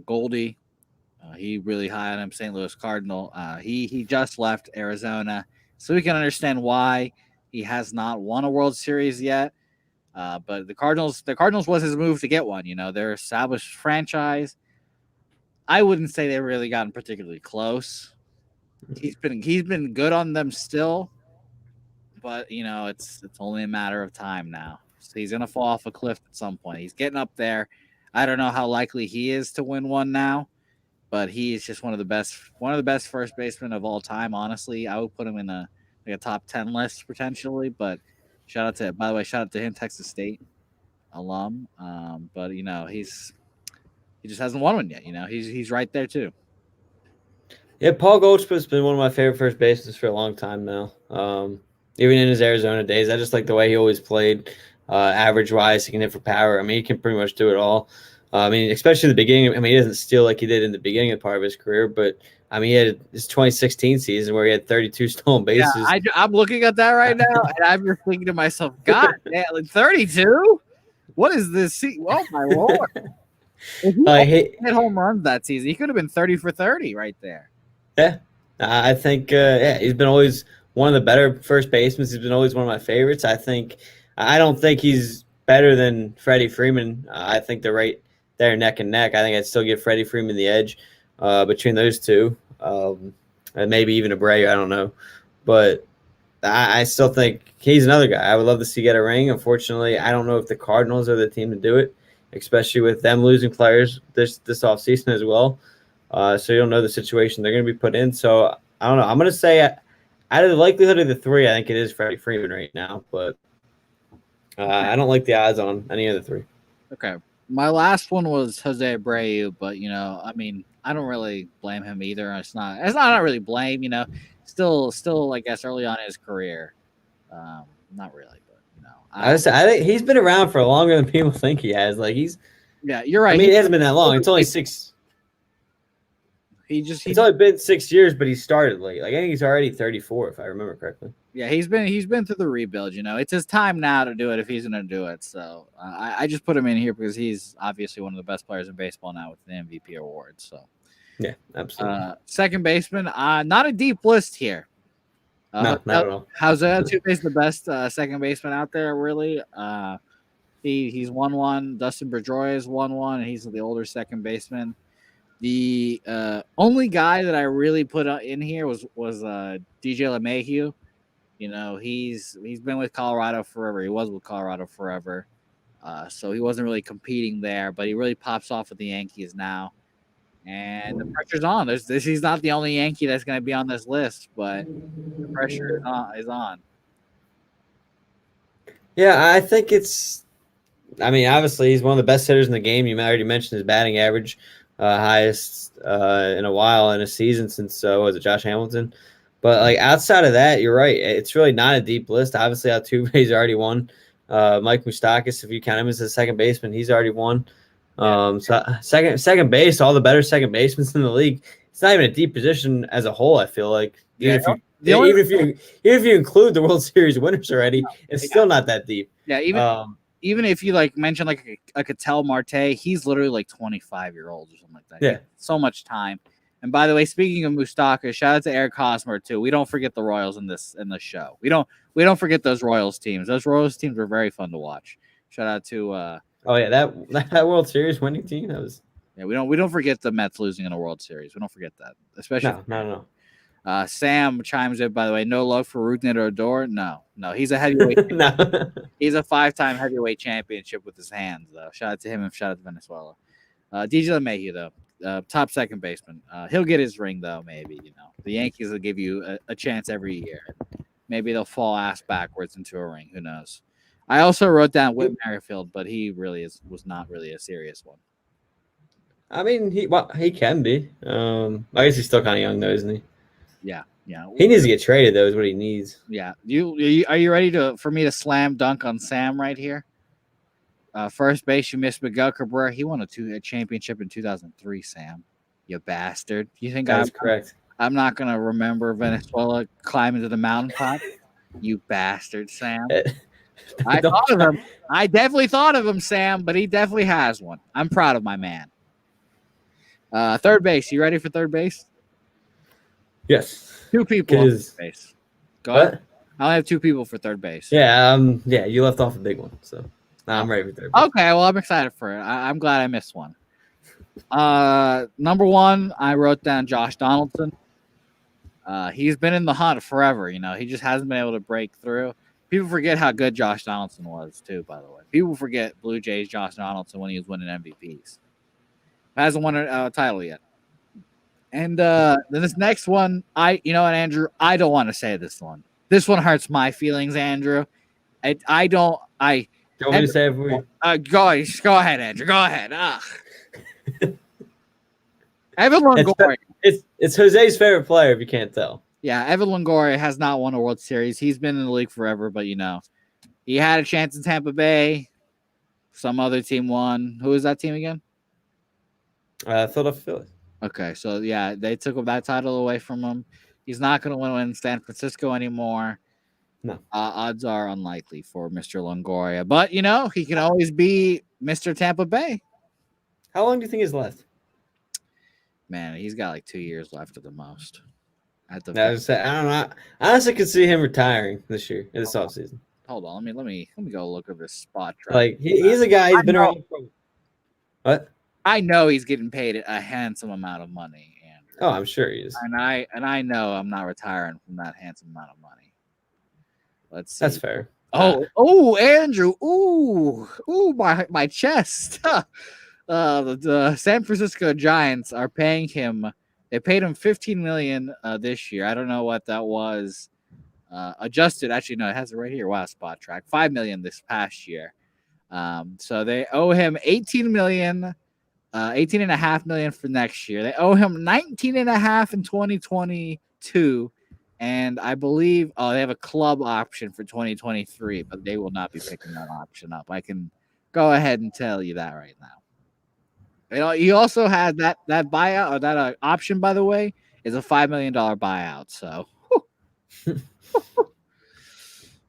Goldie. He really high on him, St. Louis Cardinal. He just left Arizona. So we can understand why he has not won a World Series yet. But the Cardinals was his move to get one. You know, they're an established franchise. I wouldn't say they've really gotten particularly close. He's been good on them still, but you know, it's only a matter of time now. So he's gonna fall off a cliff at some point. He's getting up there. I don't know how likely he is to win one now, but he is just one of the best first basemen of all time. Honestly, I would put him in a top 10 list potentially. But by the way, shout out to him, Texas State alum. But you know, he just hasn't won one yet. You know, he's right there too. Yeah, Paul Goldschmidt's been one of my favorite first basemen for a long time now. Even in his Arizona days, I just like the way he always played. Average wise, he can hit for power. I mean, he can pretty much do it all. I mean, especially the beginning. I mean, he doesn't steal like he did in the beginning of part of his career, but I mean, he had his 2016 season where he had 32 stolen bases. Yeah, I'm looking at that right now, and I'm just thinking to myself, God damn, like 32? What is this? Oh my lord! If he hit home runs that season, he could have been 30 for 30 right there. Yeah, I think he's been always one of the better first basemen. He's been always one of my favorites. I don't think he's better than Freddie Freeman. I think they're right there neck and neck. I think I'd still give Freddie Freeman the edge between those two, and maybe even Abreu. I don't know, but I still think he's another guy I would love to see get a ring. Unfortunately, I don't know if the Cardinals are the team to do it, especially with them losing players this offseason as well. So you don't know the situation they're going to be put in. So I don't know. I'm going to say out of the likelihood of the three, I think it is Freddie Freeman right now, but I don't like the odds on any of the three. Okay. My last one was Jose Abreu, but you know, I mean, I don't really blame him either. It's not really blame, you know, still, I guess early on in his career. Not really, but you know, I think he's been around for longer than people think he has. Like yeah, you're right. I mean, it hasn't been that long. It's only 6. It's only been 6 years, but he started late. Like I think he's already 34, if I remember correctly. Yeah, he's been through the rebuild. You know, it's his time now to do it if he's going to do it. So I just put him in here because he's obviously one of the best players in baseball now with the MVP award. So yeah, absolutely. Second baseman, not a deep list here. No, not at all. Jose Altuve is the best second baseman out there. Really, he's won one. Dustin Pedroia has won one, and he's the older second baseman. The only guy that I really put in here was DJ LeMahieu. You know, he's been with Colorado forever. He was with Colorado forever, so he wasn't really competing there. But he really pops off with the Yankees now, and the pressure's on. He's not the only Yankee that's going to be on this list, but the pressure is on. Yeah, I think it's. I mean, obviously, he's one of the best hitters in the game. You already mentioned his batting average. Highest in a while in a season since was it Josh Hamilton? But like outside of that, you're right. It's really not a deep list. Obviously, Altuve's already won. Mike Moustakas, if you count him as a second baseman, he's already won. So second base, all the better second basemen in the league. It's not even a deep position as a whole. I feel like even if you include the World Series winners already, it's still not that deep. Yeah, even if you like mention like a Ketel Marte, he's literally like 25-year-old or something like that. Yeah, so much time. And by the way, speaking of Moustakas, shout out to Eric Hosmer too. We don't forget the Royals in this show. We don't forget those Royals teams. Those Royals teams were very fun to watch. Shout out to oh yeah, that World Series winning team. That was we don't forget the Mets losing in a World Series. We don't forget that, especially no. Sam chimes in, by the way, no love for Rougned Odor. No, he's a heavyweight. No. He's a 5-time heavyweight championship with his hands, though. Shout out to him and shout out to Venezuela. DJ LeMahieu, though, top second baseman. He'll get his ring, though, maybe. You know, the Yankees will give you a chance every year. Maybe they'll fall ass backwards into a ring. Who knows? I also wrote down Whit Merrifield, but he really was not really a serious one. I mean, he can be. I guess he's still kind of young, though, isn't he? Yeah. He needs to get traded, though, is what he needs. Yeah. Are you ready for me to slam dunk on Sam right here? First base, you missed Miguel Cabrera. He won a championship in 2003, Sam. You bastard. You think That's correct. I'm not going to remember Venezuela climbing to the mountaintop? You bastard, Sam. I thought of him. I definitely thought of him, Sam, but he definitely has one. I'm proud of my man. Third base. You ready for third base? Yes. 2 people on third base. Go ahead. What? I only have 2 people for third base. Yeah, you left off a big one, so now I'm ready for third base. Okay, well, I'm excited for it. I'm glad I missed one. Number 1, I wrote down Josh Donaldson. He's been in the hunt forever. He just hasn't been able to break through. People forget how good Josh Donaldson was, too, by the way. People forget Blue Jays Josh Donaldson when he was winning MVPs. Hasn't won a title yet. And then this next one, you know what, Andrew? I don't want to say this one. This one hurts my feelings, Andrew. I don't. Do you want me to say it for you? Go ahead, Andrew. Go ahead. Evan Longoria. It's Jose's favorite player, if you can't tell. Yeah, Evan Longoria has not won a World Series. He's been in the league forever, but he had a chance in Tampa Bay. Some other team won. Who is that team again? Philadelphia Phillies. Okay, so yeah, they took that title away from him. He's not going to win in San Francisco anymore. No. Odds are unlikely for Mr. Longoria, but he can always be Mr. Tampa Bay. How long do you think he's left? Man, he's got like 2 years left at the most. I don't know. I honestly could see him retiring this year, in this offseason. Hold on, let me go look at this spot track. Like he's a guy. He's been around. What? I know he's getting paid a handsome amount of money, Andrew. Oh, I'm sure he is. And I know I'm not retiring from that handsome amount of money. Let's see. That's fair. Oh, Andrew. Ooh, my chest. The San Francisco Giants are paying him. They paid him $15 million this year. I don't know what that was. Adjusted. Actually, no, it has it right here. Wow, spot track. $5 million this past year. So they owe him $18 million. $18.5 million for next year. They owe him $19.5 in 2022, and I believe they have a club option for 2023, but they will not be picking that option up. I can go ahead and tell you that right now. He also had that buyout or that option, by the way, is a $5 million buyout. So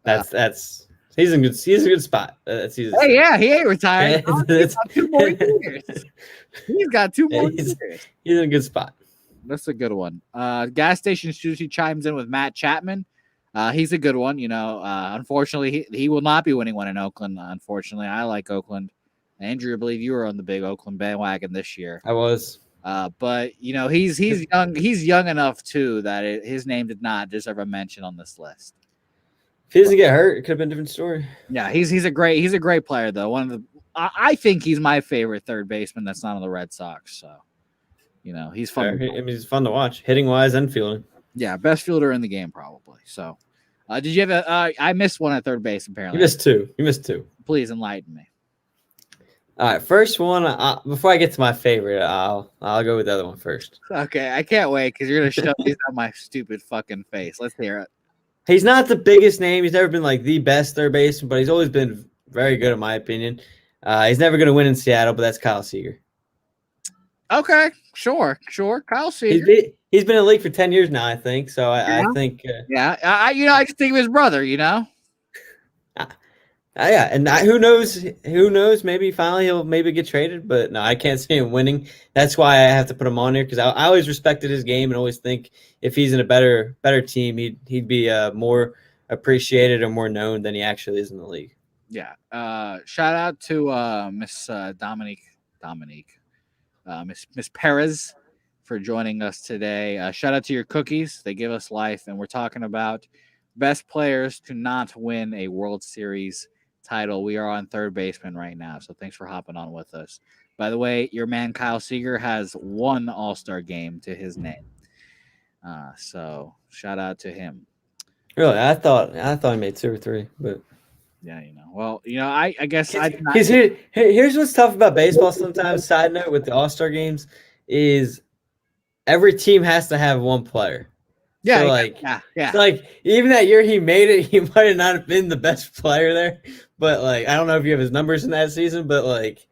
that's. He's in a good spot. Hey, yeah, he ain't retired. He's got 2 more years. He's got 2 more years. He's in a good spot. That's a good one. Gas Station Sushi chimes in with Matt Chapman. He's a good one. Unfortunately, he will not be winning one in Oakland. Unfortunately, I like Oakland. Andrew, I believe you were on the big Oakland bandwagon this year. I was. But he's young. He's young enough too that his name did not deserve a mention on this list. If he doesn't get hurt, it could have been a different story. Yeah, he's a great player though. I think he's my favorite third baseman that's not on the Red Sox. So, he's fun. He's fun to watch, hitting wise and fielding. Yeah, best fielder in the game probably. So, did you have I missed one at third base apparently. You missed two. Please enlighten me. All right, first one. Before I get to my favorite, I'll go with the other one first. Okay, I can't wait because you're gonna show these on my stupid fucking face. Let's hear it. He's not the biggest name. He's never been like the best third baseman, but he's always been very good in my opinion. He's never going to win in Seattle, but that's Kyle Seager. Okay, sure. Kyle Seager. He's been in the league for 10 years now, I think. So I think. I just think of his brother. Yeah, and who knows? Who knows? Maybe finally he'll get traded, but no, I can't see him winning. That's why I have to put him on here because I always respected his game and always think if he's in a better team, he'd be more appreciated or more known than he actually is in the league. Yeah. Shout out to Miss Dominique, Miss Perez for joining us today. Shout out to your cookies; they give us life, and we're talking about best players to not win a World Series title. We are on third baseman right now, so thanks for hopping on with us. By the way, your man Kyle Seager has 1 All-Star game to his name, so shout out to him. Really, I thought he made 2 or 3, but yeah, well, I guess here's what's tough about baseball sometimes. Side note with the All-Star games is every team has to have 1 player. Yeah, so So even that year he made it, he might have not been the best player there. But I don't know if you have his numbers in that season, but like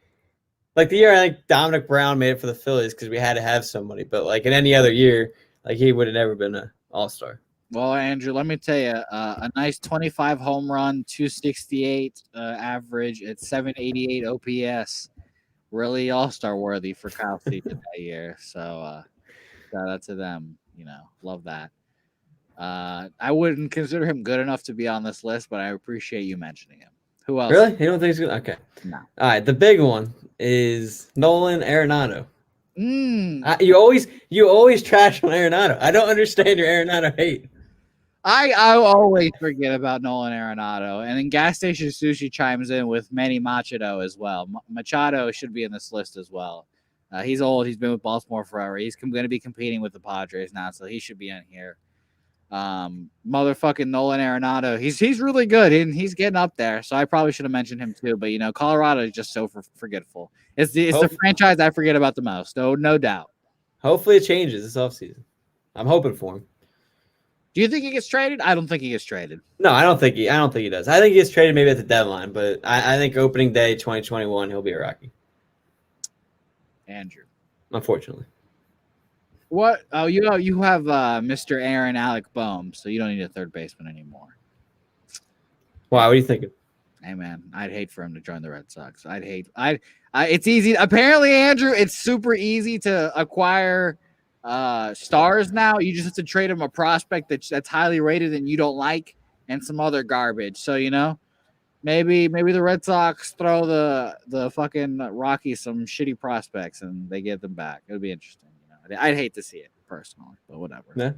the year I think Dominic Brown made it for the Phillies because we had to have somebody. But in any other year, he would have never been an All-Star. Well, Andrew, let me tell you, a nice 25 home run, 268 average at 788 OPS, really All-Star worthy for Kyle Seager that year. So shout out to them. Love that. I wouldn't consider him good enough to be on this list, but I appreciate you mentioning him. Who else? Really? You don't think he's good? Okay. No. All right. The big one is Nolan Arenado. Mm. You always trash on Arenado. I don't understand your Arenado hate. I always forget about Nolan Arenado, and then Gas Station Sushi chimes in with Manny Machado as well. Machado should be in this list as well. He's old. He's been with Baltimore forever. He's going to be competing with the Padres now, so he should be in here. Motherfucking Nolan Arenado. He's really good, and he's getting up there. So I probably should have mentioned him too. But Colorado is just so forgetful. It's the franchise I forget about the most. No doubt. Hopefully it changes this offseason. I'm hoping for him. Do you think he gets traded? I don't think he gets traded. No, I don't think he does. I think he gets traded maybe at the deadline, but I think opening day 2021 he'll be a Rocky. Andrew. Unfortunately. What? Oh, you have Mr. Aaron Alec Boehm, so you don't need a third baseman anymore. Wow, what are you thinking? Hey man, I'd hate for him to join the Red Sox. It's easy. Apparently, Andrew, it's super easy to acquire stars now. You just have to trade him a prospect that's highly rated and you don't like, and some other garbage. So maybe the Red Sox throw the fucking Rockies some shitty prospects and they get them back. It'll be interesting. I'd hate to see it personally, but whatever. Yeah.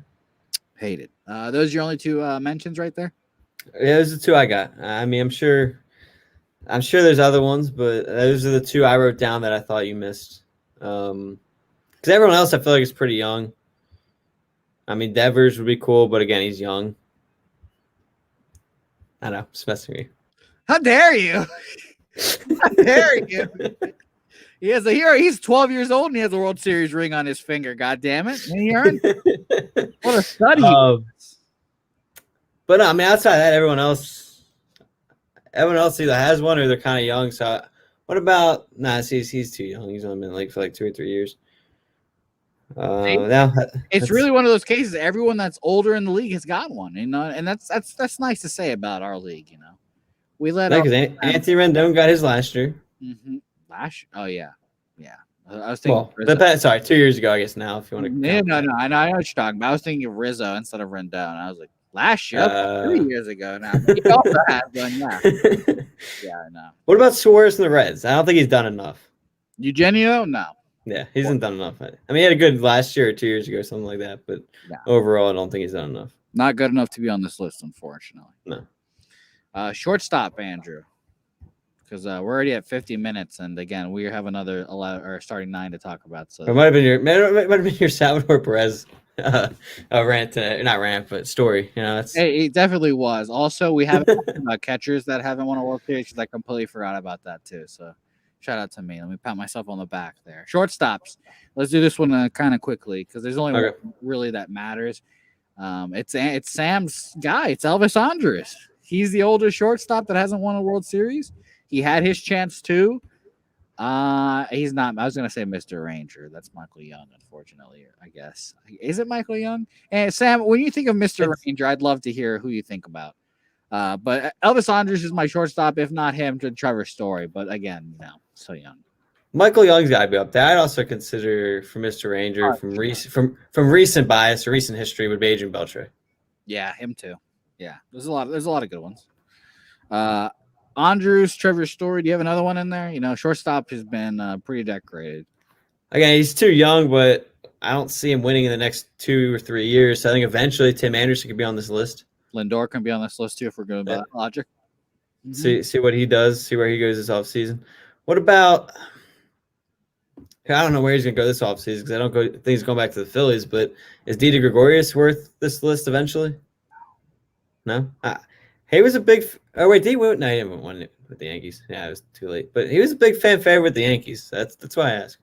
Hate it. Those are your only two mentions right there? Yeah, those are the two I got. I mean, I'm sure there's other ones, but those are the two I wrote down that I thought you missed. Because everyone else I feel like is pretty young. I mean, Devers would be cool, but again, he's young. I know, just messing with you. How dare you? How dare you? He has he's 12 years old and he has a World Series ring on his finger. God damn it. And he earned it. What a study. But no, I mean, outside of that, everyone else either has one or they're kind of young. So what about he's too young. He's only been in the league for like 2 or 3 years. It's really one of those cases. Everyone that's older in the league has got one, and that's nice to say about our league. We let because Anthony Rendon got his last year. Mm-hmm. Oh yeah. I was thinking. Well, sorry, 2 years ago, I guess. Now, if you want to. No, I know what you're talking about. I was thinking of Rizzo instead of Rendon. I was like, last year, 3 years ago. Now, yeah, I know. What about Suarez and the Reds? I don't think he's done enough. Eugenio, no. Yeah, he hasn't done enough. I mean, he had a good last year or 2 years ago, something like that. But overall, I don't think he's done enough. Not good enough to be on this list, unfortunately. No. Shortstop, Andrew. Because we're already at 50 minutes, and again, we have another 11 or starting 9 to talk about. So it might have been your Salvador Perez rant, not rant, but story. It definitely was. Also, we have catchers that haven't won a World Series because I completely forgot about that too. So shout out to me. Let me pat myself on the back there. Shortstops. Let's do this one kind of quickly because there's only one really that matters. It's Sam's guy. It's Elvis Andrus. He's the oldest shortstop that hasn't won a World Series. He had his chance too. He's not. I was gonna say Mr. Ranger. That's Michael Young, unfortunately. I guess. Is it Michael Young? And Sam, when you think of Mr. Ranger, I'd love to hear who you think about. But Elvis Andrus is my shortstop. If not him, to Trevor Story. But again, so young. Michael Young's got to be up there. I'd also consider for Mr. Ranger from recent bias or recent history would be Adrian Beltre. Yeah, him too. Yeah, there's a lot of good ones. Andrews, Trevor Story. Do you have another one in there? Shortstop has been pretty decorated. Again, he's too young, but I don't see him winning in the next 2 or 3 years. So I think eventually Tim Anderson could be on this list. Lindor can be on this list too if we're going by that logic. Mm-hmm. See what he does. See where he goes this offseason. What about? I don't know where he's going to go this offseason because I don't think he's going back to the Phillies. But is Didi Gregorius worth this list eventually? No. He was a big. Oh wait, he didn't win it with the Yankees. Yeah, it was too late. But he was a big fan favorite with the Yankees. That's why I asked.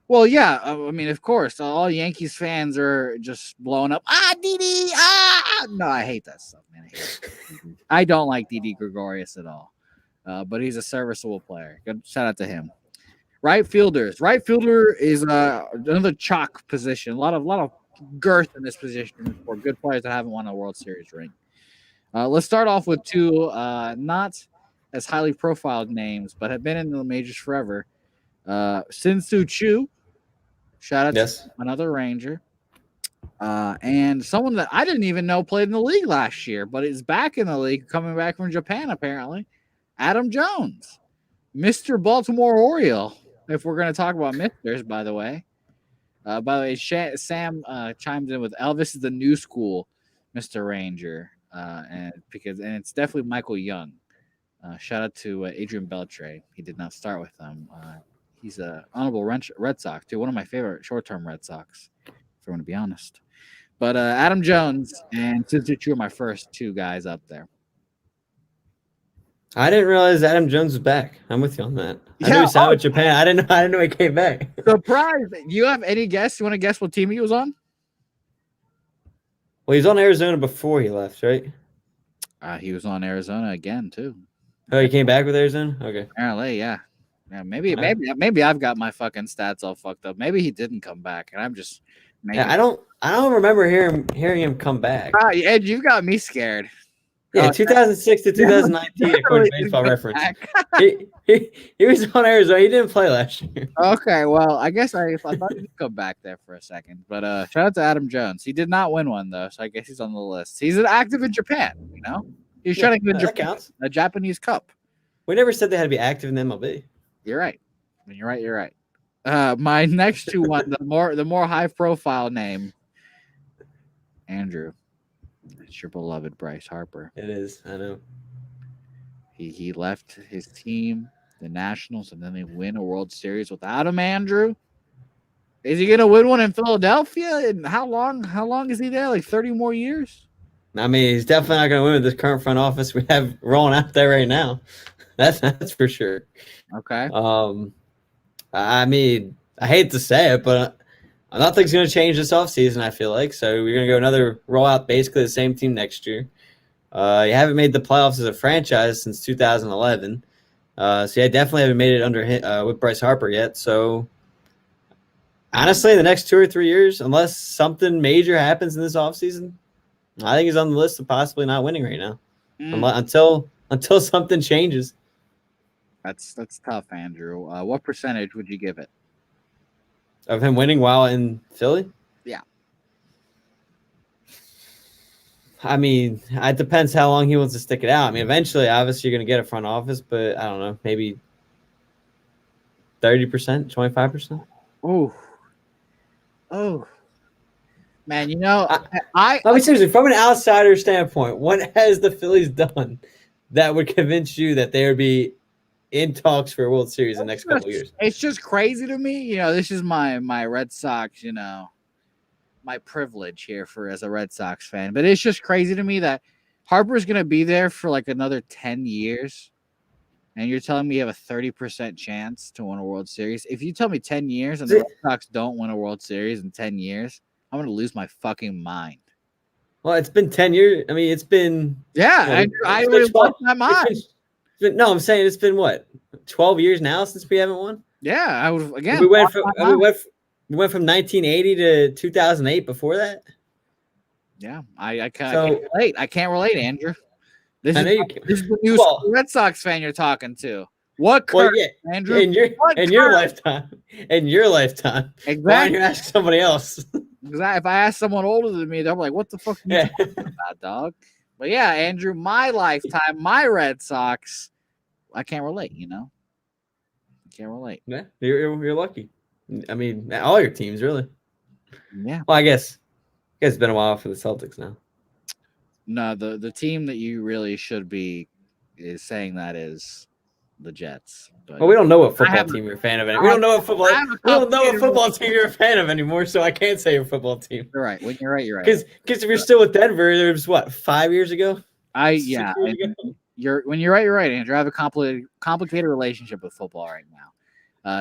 Well, yeah. I mean, of course, all Yankees fans are just blowing up. Didi. No, I hate that stuff, man. I don't like Didi Gregorius at all. But he's a serviceable player. Good shout out to him. Right fielders. Right fielder is another chalk position. A lot of girth in this position for good players that haven't won a World Series ring. Let's start off with two not as highly profiled names, but have been in the majors forever. Sin-Soo Choo, shout out to another Ranger. And someone that I didn't even know played in the league last year, but is back in the league, coming back from Japan apparently. Adam Jones, Mr. Baltimore Oriole. If we're going to talk about misters, by the way. By the way, Sam chimed in with Elvis is the new school, Mr. Ranger, and it's definitely Michael Young. Shout out to Adrian Beltre. He did not start with them. He's a honorable Red Sox too. One of my favorite short-term Red Sox, if I'm going to be honest. But Adam Jones and Since are my first two guys up there. I didn't realize Adam Jones was back. I'm with you on that. I knew Yeah, he signed with Japan. I didn't know he came back. Surprise! Do you have any guess? You want to guess what team he was on? Well, he's on Arizona before he left, right? He was on Arizona again too. Oh, he came back with Arizona? Okay. Apparently, yeah. Maybe I've got my fucking stats all fucked up. Maybe he didn't come back, and I'm just. Yeah, I don't remember hearing him come back. Ed, you got me scared. Yeah, 2006 to 2019, according to Baseball Reference. he was on Arizona. He didn't play last year. Okay, well, I guess I thought he'd come back there for a second. But shout out to Adam Jones. He did not win one, though, so I guess he's on the list. He's active in Japan, you know? He's trying to get a Japanese cup. We never said they had to be active in the MLB. You're right. You're right. My next two one, the more high profile name, Andrew. It's your beloved Bryce Harper. It is. I know. He left his team, the Nationals, and then they win a World Series without him. Andrew, is he gonna win one in Philadelphia? And how long is he there? Like 30 more years? I mean, he's definitely not gonna win with this current front office we have rolling out there right now. That's for sure. Okay. I mean, I hate to say it, but nothing's going to change this offseason, I feel like. So we're going to go another rollout, basically the same team next year. You haven't made the playoffs as a franchise since 2011. So yeah, definitely haven't made it under with Bryce Harper yet. So honestly, in the next 2 or 3 years, unless something major happens in this offseason, I think he's on the list of possibly not winning right now. Until something changes. That's tough, Andrew. What percentage would you give it? Of him winning while in Philly? Yeah. I mean, it depends how long he wants to stick it out. I mean, eventually, obviously, you're going to get a front office, but I don't know, maybe 30%, 25%? Oh. Man, you know, I mean, seriously, from an outsider standpoint, what has the Phillies done that would convince you that they would be in talks for a World Series in the next couple of years? It's just crazy to me. You know, this is my Red Sox, you know, my privilege here as a Red Sox fan. But it's just crazy to me that Harper's going to be there for like another 10 years. And you're telling me you have a 30% chance to win a World Series. If you tell me 10 years and the Red Sox don't win a World Series in 10 years, I'm going to lose my fucking mind. Well, it's been 10 years. I mean, it's been. Yeah, I lost my mind. No, I'm saying it's been what, 12 years now since we haven't won? Yeah, I would again. We went from 1980 to 2008 before that. Yeah, I can't relate. I can't relate, Andrew. This is the new Red Sox fan you're talking to. What curse, Andrew? In your lifetime. Exactly. Why don't you ask somebody else? Exactly. If I ask someone older than me, they're like, "What the fuck are you talking about, dog?" But yeah, Andrew, my lifetime, my Red Sox, I can't relate. You know, I can't relate. Yeah, you're lucky. I mean, all your teams really. Yeah. Well, I guess it's been a while for the Celtics now. No, the team that you really should be is saying that is the Jets. But well, we don't know what football team you're a fan of anymore. We don't know what football team you're a fan of anymore, so I can't say your football team. You're right. When you're right, you're right. Because if you're still with Denver, there was what, 5 years ago? When you're right, you're right, Andrew. I have a complicated relationship with football right now.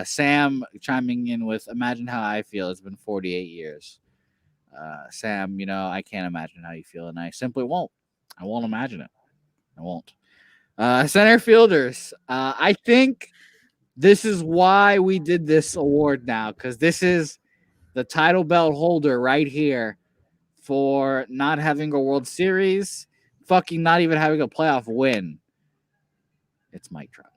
Sam chiming in with imagine how I feel. It's been 48 years. Sam, you know, I can't imagine how you feel, and I simply won't. I won't imagine it. I won't. Center fielders. I think this is why we did this award now, because this is the title belt holder right here for not having a World Series, fucking not even having a playoff win. It's Mike Trout.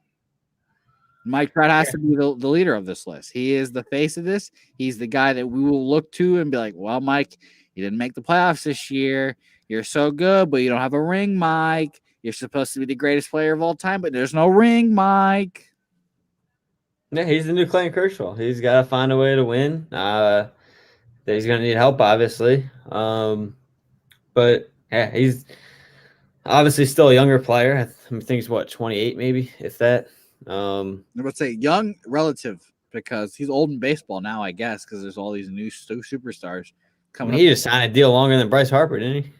Mike Trout has to be the leader of this list. He is the face of this. He's the guy that we will look to and be like, well, Mike, You didn't make the playoffs this year. You're so good, but you don't have a ring, Mike. You're supposed to be the greatest player of all time, but there's no ring, Mike. Yeah, he's the new Clayton Kershaw. He's got to find a way to win. He's going to need help, obviously. But yeah, he's obviously still a younger player. I think he's 28, maybe, if that. I would say young relative because he's old in baseball now, I guess, because there's all these new superstars coming up. He just signed a deal longer than Bryce Harper, didn't he?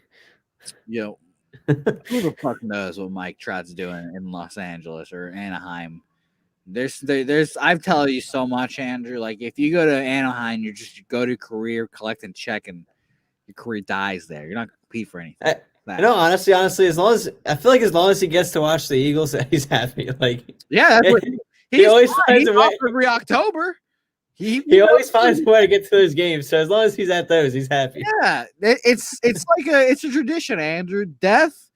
Who the fuck knows what Mike Trout's doing in Los Angeles or Anaheim? There's I've told you so much, Andrew. Like if you go to Anaheim, you go to career, collect and check, and your career dies there. You're not gonna compete for anything. Honestly, as long as he gets to watch the Eagles, he's happy. Like that's what he always finds a way every October. He always finds a way to get to those games. So as long as he's at those, he's happy. Yeah, it's a tradition, Andrew. Death,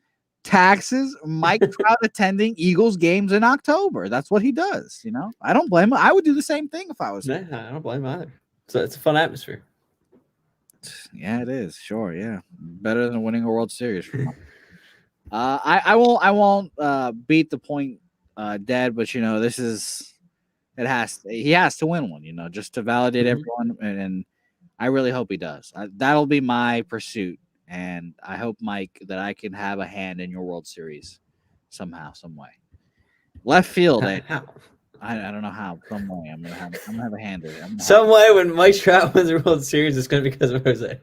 taxes, Mike Trout attending Eagles games in October. That's what he does. I don't blame him. I would do the same thing if I was him. I don't blame him either. So it's a fun atmosphere. Yeah, it is. Sure, yeah, better than winning a World Series. I won't beat the point dead, but this is. He has to win one, just to validate everyone, and I really hope he does. That'll be my pursuit, and I hope, Mike, that I can have a hand in your World Series somehow, some way. Left field, How? I don't know how. Some way I'm gonna have a hand in it. Some way when Mike Trout wins the World Series, it's gonna be because of Jose.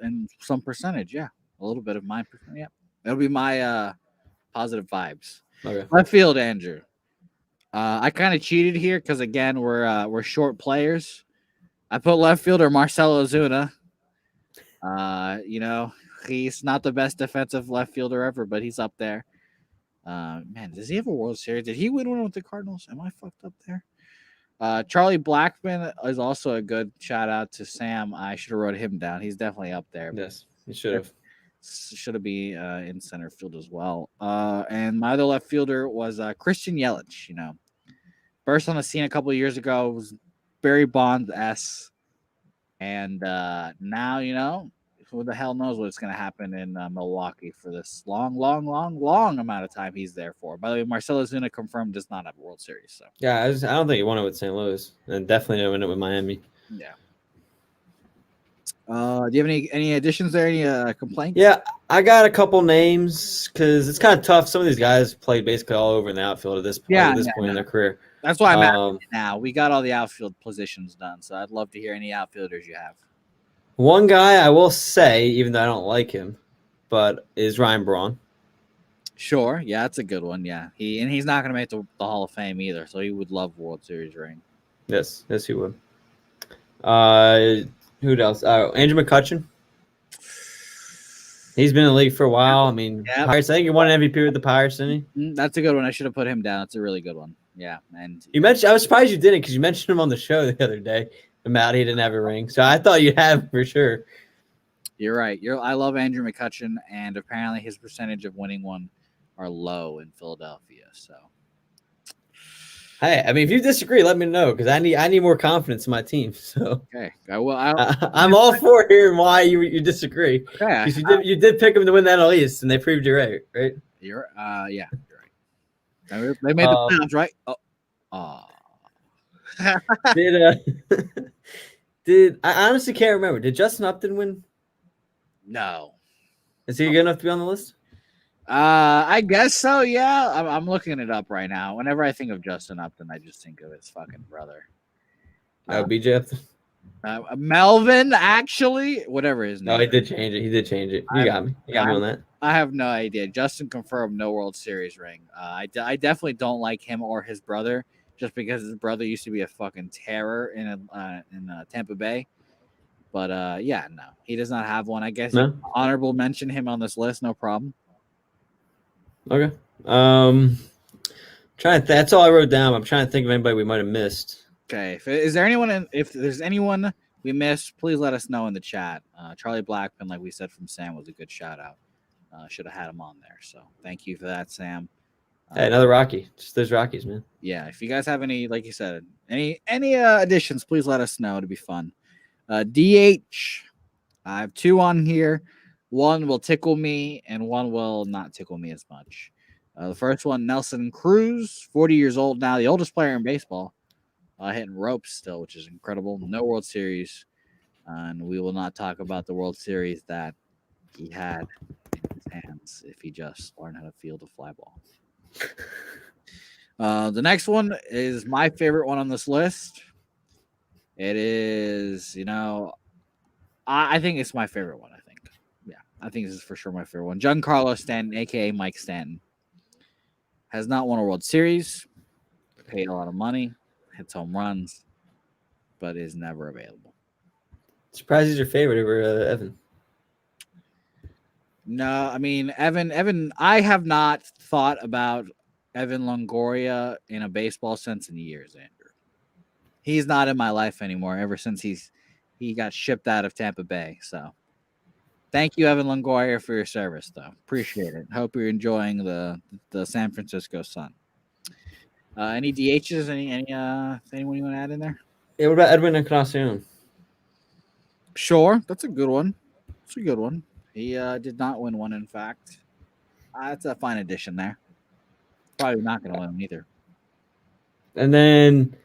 And some percentage, yeah, a little bit of my percentage. Yeah, it'll be my positive vibes. Okay. Left field, Andrew. I kind of cheated here because again we're short players. I put left fielder Marcell Ozuna. He's not the best defensive left fielder ever, but he's up there. Man, does he have a World Series? Did he win one with the Cardinals? Am I fucked up there? Charlie Blackmon is also a good shout out to Sam. I should have wrote him down. He's definitely up there. Yes, he should have. Should have been in center field as well. And my other left fielder was Christian Yelich. Burst on the scene a couple of years ago. Was Barry Bonds-esque. And now, who the hell knows what's going to happen in Milwaukee for this long amount of time he's there for. By the way, Marcell Ozuna confirmed does not have a World Series. So yeah, I don't think he won it with St. Louis, and definitely didn't win it with Miami. Yeah. Do you have any additions there? Any complaints? Yeah, I got a couple names because it's kind of tough. Some of these guys played basically all over in the outfield at this point in their career. That's why I'm asking now. We got all the outfield positions done, so I'd love to hear any outfielders you have. One guy I will say, even though I don't like him, but is Ryan Braun. Sure, yeah, that's a good one. Yeah, he's not going to make the Hall of Fame either, so he would love World Series ring. Yes, he would. Who else? Andrew McCutchen. He's been in the league for a while. I mean, Pirates. I think he won an MVP with the Pirates, didn't he? That's a good one. I should have put him down. That's a really good one. Yeah, and you mentioned. I was surprised you didn't because you mentioned him on the show the other day. About he didn't have a ring, so I thought you'd have for sure. You're right. I love Andrew McCutchen, and apparently his percentage of winning one are low in Philadelphia. So, hey, I mean, if you disagree, let me know because I need more confidence in my team. So, okay, I'm all for hearing why you disagree. Okay, you did pick them to win that at least, and they proved you right. You're yeah, you're right. They made the playoffs, right? Did I honestly can't remember? Did Justin Upton win? No. Is he good enough to be on the list? I guess so. Yeah, I'm looking it up right now. Whenever I think of Justin Upton, I just think of his fucking brother. BJ Upton. Melvin, actually, whatever his name. No, he did change it. You got me. You got me on that. I have no idea. Justin confirmed no World Series ring. I definitely don't like him or his brother. Just because his brother used to be a fucking terror in Tampa Bay. But, no. He does not have one. I guess honorable mention him on this list. No problem. Okay. That's all I wrote down. I'm trying to think of anybody we might have missed. Okay. If there's anyone we missed, please let us know in the chat. Charlie Blackmon, like we said from Sam, was a good shout-out. Should have had him on there. So, thank you for that, Sam. Hey, another Rocky. Just those Rockies, man. Yeah, if you guys have any, like you said, any additions, please let us know. It'd be fun. DH. I have two on here. One will tickle me, and one will not tickle me as much. The first one, Nelson Cruz, 40 years old now, the oldest player in baseball, hitting ropes still, which is incredible. No World Series, and we will not talk about the World Series that he had in his hands if he just learned how to field a fly ball. The next one is my favorite one on this list. It is, I think it's my favorite one. I think this is for sure my favorite one. Giancarlo Stanton, aka Mike Stanton, has not won a World Series, paid a lot of money, hits home runs, but is never available. Surprised he's your favorite over Evan. No, I mean Evan. I have not thought about Evan Longoria in a baseball sense in years, Andrew. He's not in my life anymore ever since he got shipped out of Tampa Bay. So thank you, Evan Longoria, for your service, though. Appreciate it. Hope you're enjoying the San Francisco Sun. Any DHs? Anyone you want to add in there? Yeah, what about Edwin Encarnacion? Sure, that's a good one. It's a good one. He did not win one, in fact. That's a fine addition there. Probably not going to win either. And then,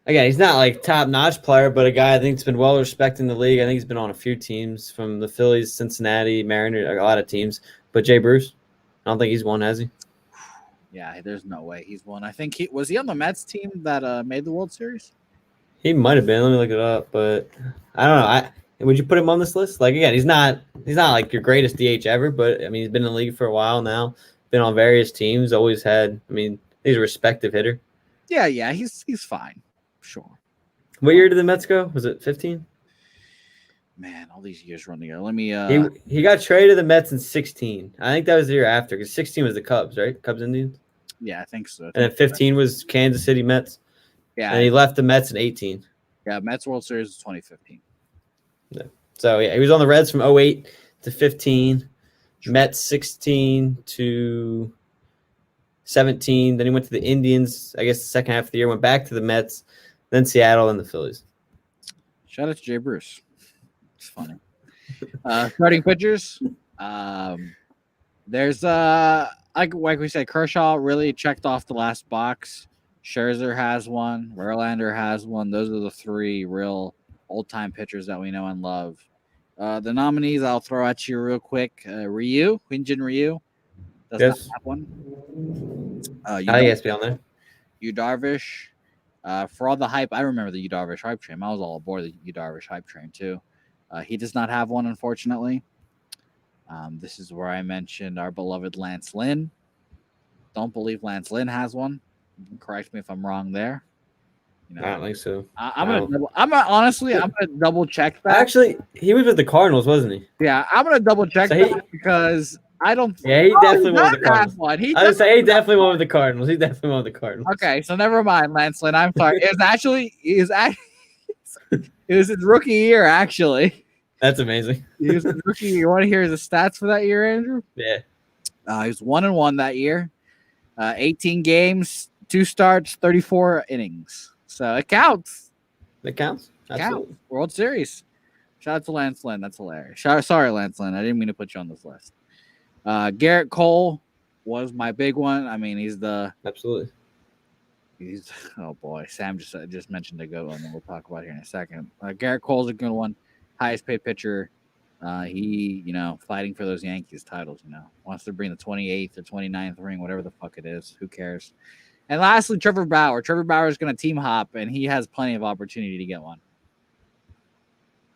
again, he's not like top-notch player, but a guy I think has been well-respected in the league. I think he's been on a few teams from the Phillies, Cincinnati, Mariners, a lot of teams. But Jay Bruce, I don't think he's won, has he? Yeah, there's no way he's won. I think he on the Mets team that made the World Series? He might have been. Let me look it up, but I don't know. Would you put him on this list? Like, again, he's not like your greatest DH ever, but I mean, he's been in the league for a while now. Been on various teams. Always had. I mean, he's a respected hitter. Yeah, he's fine. Sure. What year did the Mets go? Was it 15? Man, all these years run together. Let me. He got traded to the Mets in 16. I think that was the year after, because 16 was the Cubs, right? Cubs Indians. Yeah, I think so. And then 15 was Kansas City Mets. Yeah, and he left the Mets in 18. Yeah, Mets World Series is 2015. Yeah. So yeah, he was on the Reds from 08 to 15. Mets 16 to 17. Then he went to the Indians, I guess the second half of the year, went back to the Mets, then Seattle and the Phillies. Shout out to Jay Bruce. It's funny. Starting pitchers. There's like we said, Kershaw really checked off the last box. Scherzer has one. Verlander has one. Those are the three real old-time pitchers that we know and love. The nominees I'll throw at you real quick. Hyunjin Ryu does not have one. I think he has to be on there. Yu Darvish. For all the hype, I remember the Yu Darvish hype train. I was all aboard the Yu Darvish hype train too. He does not have one, unfortunately. This is where I mentioned our beloved Lance Lynn. Don't believe Lance Lynn has one. Correct me if I'm wrong there. I don't think so. I'm gonna double check that. Actually, he was with the Cardinals, wasn't he? Yeah, I'm gonna double check that because I don't. Yeah, he definitely won with the Cardinals. I would say he definitely won with the Cardinals. He definitely won with the Cardinals. Okay, so never mind, Lance Lynn. I'm sorry. It was his rookie year, actually. That's amazing. He was his rookie year. You want to hear the stats for that year, Andrew? Yeah. He was 1-1 that year. 18 games, 2 starts, 34 innings. So it counts. It counts. Absolutely. World Series. Shout out to Lance Lynn. That's hilarious. Sorry, Lance Lynn. I didn't mean to put you on this list. Garrett Cole was my big one. I mean, absolutely. Oh boy, Sam just mentioned the GOAT one, and we'll talk about it here in a second. Garrett Cole's a good one. Highest paid pitcher. He, fighting for those Yankees titles, wants to bring the 28th or 29th ring, whatever the fuck it is. Who cares? And lastly, Trevor Bauer. Trevor Bauer is going to team hop, and he has plenty of opportunity to get one.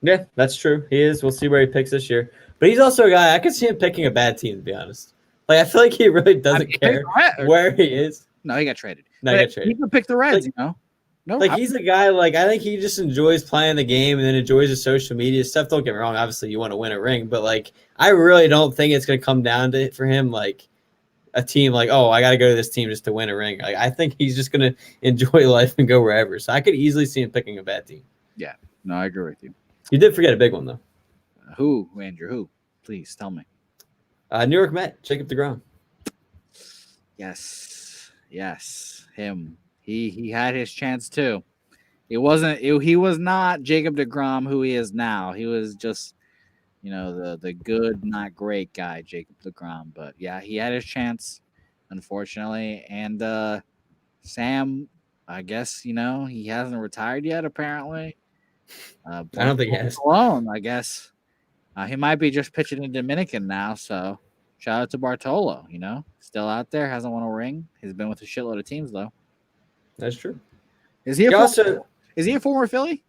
Yeah, that's true. He is. We'll see where he picks this year. But he's also a guy, I could see him picking a bad team, to be honest. Like, I feel like he really doesn't care where he is. No, he got traded. He could pick the Reds, No, he's a guy, I think he just enjoys playing the game and then enjoys the social media stuff. Don't get me wrong. Obviously, you want to win a ring. But, I really don't think it's going to come down to it for him, a team I got to go to this team just to win a ring. I think he's just going to enjoy life and go wherever. So I could easily see him picking a bad team. Yeah. No, I agree with you. You did forget a big one, though. Who, Andrew? Who? Please tell me. New York Met, Jacob deGrom. Yes, him. He had his chance too. He was not Jacob deGrom who he is now. He was just the good, not great guy, Jacob deGrom. But yeah, he had his chance, unfortunately. And Sam, I guess he hasn't retired yet. Apparently, I don't think he has. alone. I guess he might be just pitching in Dominican now. So shout out to Bartolo. Still out there, hasn't won a ring. He's been with a shitload of teams though. That's true. Is he a former Philly?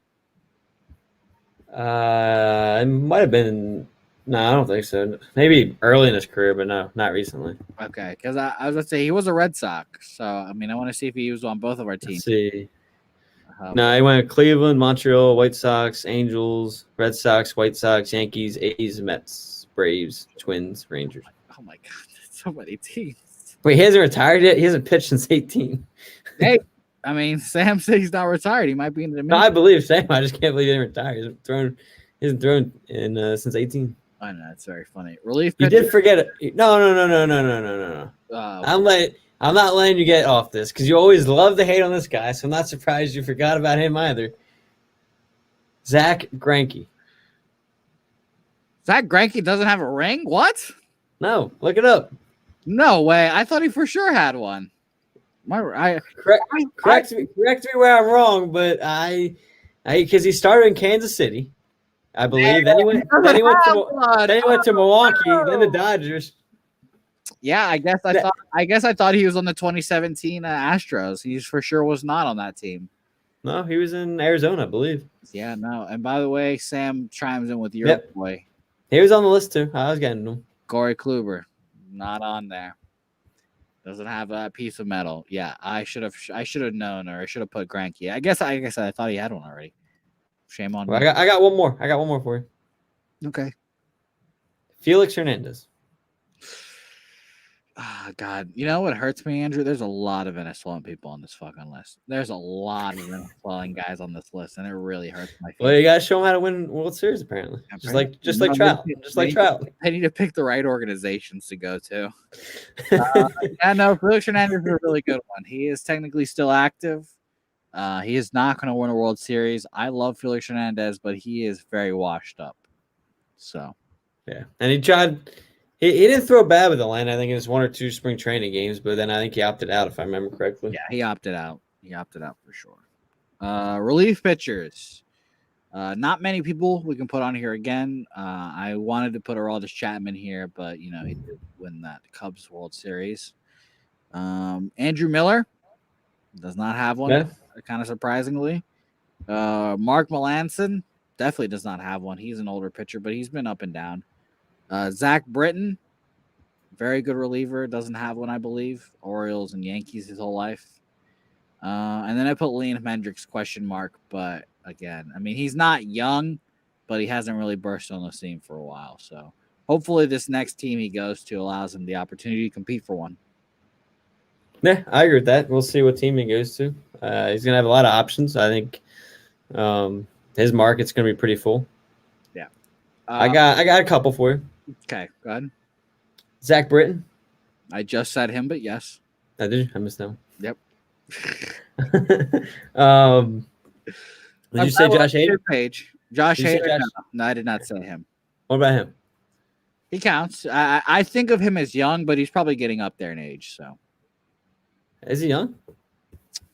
It might have been. No, I don't think so. Maybe early in his career, but no, not recently. Okay, because I was going to say he was a Red Sox. So, I mean, I want to see if he was on both of our teams. Let's see. No, he went to Cleveland, Montreal, White Sox, Angels, Red Sox, White Sox, Yankees, A's, Mets, Braves, Twins, Rangers. Oh, my God. That's so many teams. Wait, he hasn't retired yet? He hasn't pitched since 18. Hey, I mean, Sam said he's not retired. He might be in the No, I believe Sam. I just can't believe he didn't retire. He hasn't thrown in since 18. I know, that's very funny. Relief You pitcher. did forget it. No. I'm not letting you get off this because you always love to hate on this guy, so I'm not surprised you forgot about him either. Zach Greinke. Zach Greinke doesn't have a ring? What? No, look it up. No way. I thought he for sure had one. Correct me where I'm wrong, but I because he started in Kansas City, I believe. Then he went to Milwaukee, then the Dodgers. Yeah, I guess I thought he was on the 2017 Astros. He for sure was not on that team. No, he was in Arizona, I believe. Yeah, no. And by the way, Sam chimes in with your boy. He was on the list too. I was getting him. Corey Kluber, not on there. Doesn't have a piece of metal. Yeah, I should have known, or I should have put Greinke. I guess I thought he had one already. Shame on me. I got one more. I got one more for you. Okay. Felix Hernandez. Ah, God. You know what hurts me, Andrew? There's a lot of Venezuelan people on this fucking list. There's a lot of Venezuelan guys on this list, and it really hurts my feelings. Well, you gotta show them how to win World Series, apparently. Just like Trout. Just like Trout. I need to pick the right organizations to go to. Yeah, no, Felix Hernandez is a really good one. He is technically still active. He is not going to win a World Series. I love Felix Hernandez, but he is very washed up. So, yeah, and he tried. He didn't throw bad with Atlanta. I think it was one or two spring training games, but then I think he opted out, if I remember correctly. Yeah, he opted out. He opted out for sure. Relief pitchers. Not many people we can put on here again. I wanted to put Aroldis Chapman here, but he did win that Cubs World Series. Andrew Miller does not have one, kind of surprisingly. Mark Melancon definitely does not have one. He's an older pitcher, but he's been up and down. Zach Britton, very good reliever, doesn't have one, I believe. Orioles and Yankees his whole life. And then I put Liam Hendricks ? But again, I mean, he's not young, but he hasn't really burst on the scene for a while. So hopefully this next team he goes to allows him the opportunity to compete for one. Yeah, I agree with that. We'll see what team he goes to. He's going to have a lot of options. I think his market's going to be pretty full. Yeah. I got a couple for you. Okay, go ahead. Zach Britton. I just said him, but yes. I did. I missed that one. Yep. Did you say Josh Hader? Page. Josh Hader. No, I did not say him. What about him? He counts. I think of him as young, but he's probably getting up there in age. So, is he young?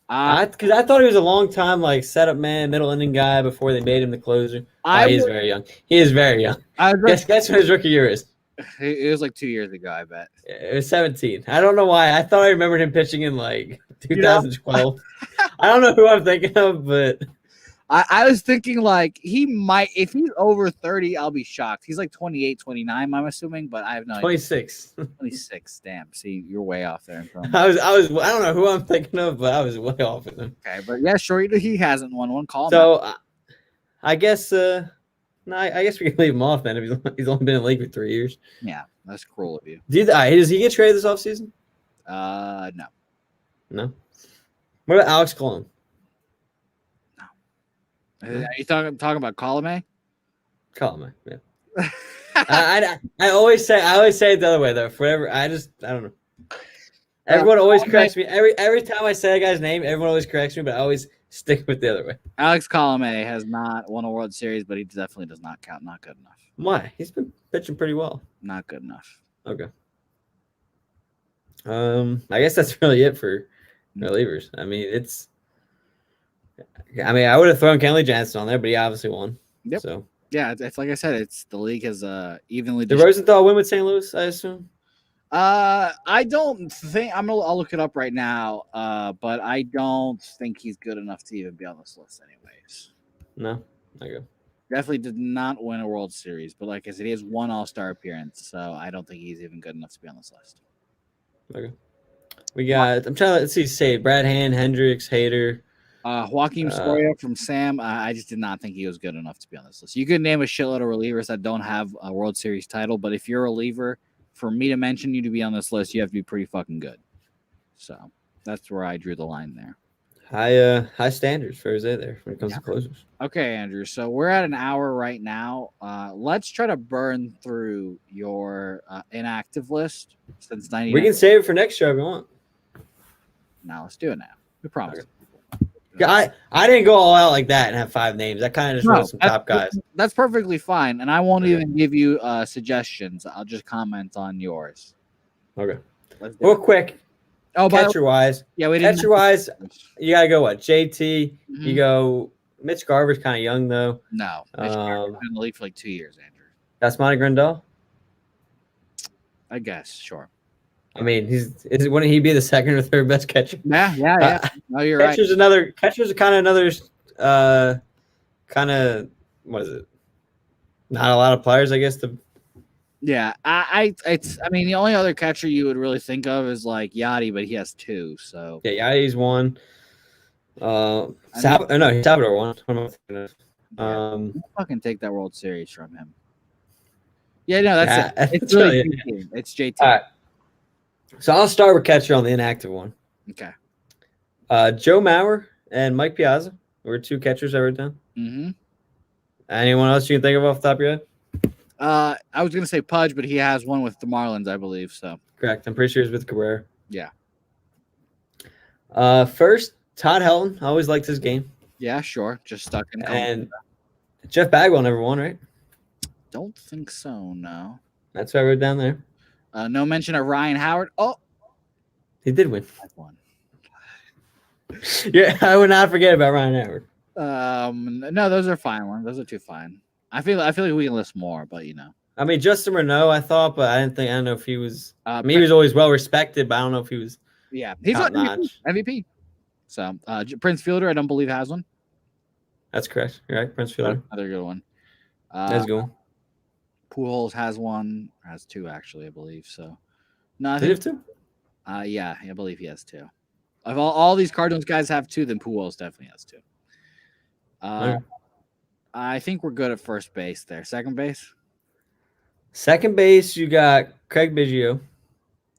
Because I thought he was a long time setup man, middle inning guy before they made him the closer. He is very young. He is very young. Guess what his rookie year is? It was 2 years ago, I bet. It was 17. I don't know why. I thought I remembered him pitching in 2012. I don't know who I'm thinking of, but I was thinking he might, if he's over 30, I'll be shocked. He's 28, 29, I'm assuming, but I have no idea. 26. 26. Damn. See, you're way off there. I don't know who I'm thinking of, but I was way off with him. Okay, but yeah, sure, he hasn't won one. Call him. So I guess I guess we can leave him off then if he's only been in the league for 3 years. Yeah, that's cruel of you. Does he get traded this offseason? No. No. What about Alex Colon? Are you talking about Colomé? Colomé, yeah. I always say it the other way though. Forever, I don't know. Everyone always corrects me. Every time I say a guy's name, everyone always corrects me, but stick with the other way. Alex Colomé has not won a World Series, but he definitely does not count. Not good enough. Why? He's been pitching pretty well. Not good enough. Okay. I guess that's really it for relievers. I mean, I would have thrown Kenley Jansen on there, but he obviously won. Yep. So yeah, it's like I said, it's the league has evenly. Did Rosenthal win with St. Louis? I assume. I don't think I'll look it up right now. But I don't think he's good enough to even be on this list, anyways. No. Okay. Definitely did not win a World Series, but like I said, he has one All-Star appearance, so I don't think he's even good enough to be on this list. Okay. We got. I'm trying to say Brad Hand, Hendricks, Hader. Joaquin Soria from Sam. I just did not think he was good enough to be on this list. You could name a shitload of relievers that don't have a World Series title, but if you're a reliever, for me to mention you to be on this list, you have to be pretty fucking good. So that's where I drew the line there. High standards for Jose there when it comes to closers. Okay, Andrew. So we're at an hour right now. Let's try to burn through your inactive list since 99. We can save it for next year if we want. No, let's do it now. We promise. Okay. I didn't go all out like that and have 5 names. I kind of just wrote some top guys. That's perfectly fine, and I won't even give you suggestions. I'll just comment on yours. Okay. Real quick. Oh, catcher wise, yeah, we didn't. Catcher wise, you gotta go what? JT. Mm-hmm. You go. Mitch Garver's kind of young though. No, Mitch Garver's been in the league for like 2 years, Andrew. That's Monty Grandal. I guess, sure. I mean, wouldn't he be the second or third best catcher? Yeah. No, you're right. Catcher's kind of another what is it? Not a lot of players, I guess. Yeah, I mean, the only other catcher you would really think of is like Yachty, but he has 2. So yeah, Yachty's 1. Salvador won. Fucking take that World Series from him. Yeah, no, that's it. It's really JT. It's JT. All right. So I'll start with catcher on the inactive one. Okay. Joe Mauer and Mike Piazza were 2 catchers I wrote down. Mm-hmm. Anyone else you can think of off the top of your head? I was gonna say Pudge, but he has one with the Marlins, I believe. So correct. I'm pretty sure he's with Cabrera. Yeah. First, Todd Helton. I always liked his game. Yeah, sure. Just stuck in. And Jeff Bagwell never won, right? Don't think so. No. That's what I wrote down there. No mention of Ryan Howard. Oh, he did win. I won. Yeah, I would not forget about Ryan Howard. No, those are fine ones. Those are 2 fine. I feel like we can list more, but you know. I mean, Justin Renault, I thought, but I don't know if he was. He was always well respected, but I don't know if he was. Yeah, he's an MVP. So Prince Fielder, I don't believe has one. That's correct. You're right, Prince Fielder. Another good one. That's good. Pujols has 1, has 2 actually, I believe. So no, I think have 2. Yeah, I believe he has 2. If all these Cardinals guys have 2, then Pujols definitely has 2. Okay. I think we're good at first base there. Second base? Second base, you got Craig Biggio.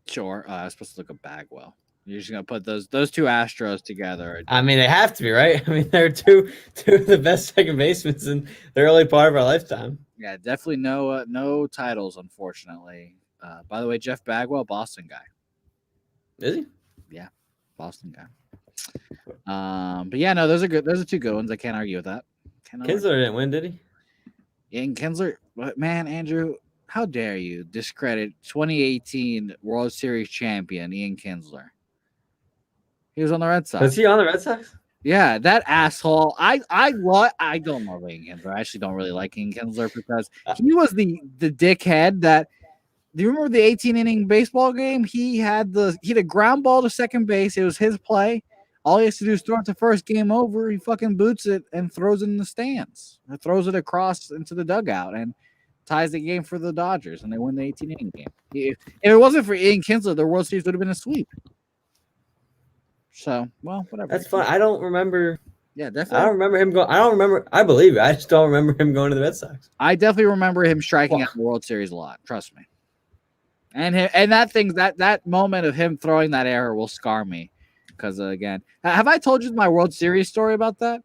Sure. I was supposed to look at Bagwell. You're just going to put those 2 Astros together. I mean, they have to be, right? I mean, they're two of the best second basemen in the early part of our lifetime. Yeah, definitely no titles, unfortunately. By the way, Jeff Bagwell, Boston guy. Is he? Yeah, Boston guy. But yeah, no, those are good. Those are 2 good ones. I can't argue with that. Kinsler didn't win, did he? Yeah, and Kinsler, but man, Andrew, how dare you discredit 2018 World Series champion Ian Kinsler? He was on the Red Sox. Was he on the Red Sox? Yeah, that asshole. I don't love Ian Kinsler. I actually don't really like Ian Kinsler because he was the dickhead that. Do you remember the 18-inning baseball game? He had a ground ball to second base. It was his play. All he has to do is throw it to first, game over. He fucking boots it and throws it in the stands. Or throws it across into the dugout and ties the game for the Dodgers, and they win the 18-inning game. If it wasn't for Ian Kinsler, the World Series would have been a sweep. So, well, whatever. That's fine. I don't remember. Yeah, definitely. I don't remember him going. I don't remember. I believe it. I just don't remember him going to the Red Sox. I definitely remember him striking out in the World Series a lot. Trust me. And that moment of him throwing that error will scar me. Because, again, have I told you my World Series story about that?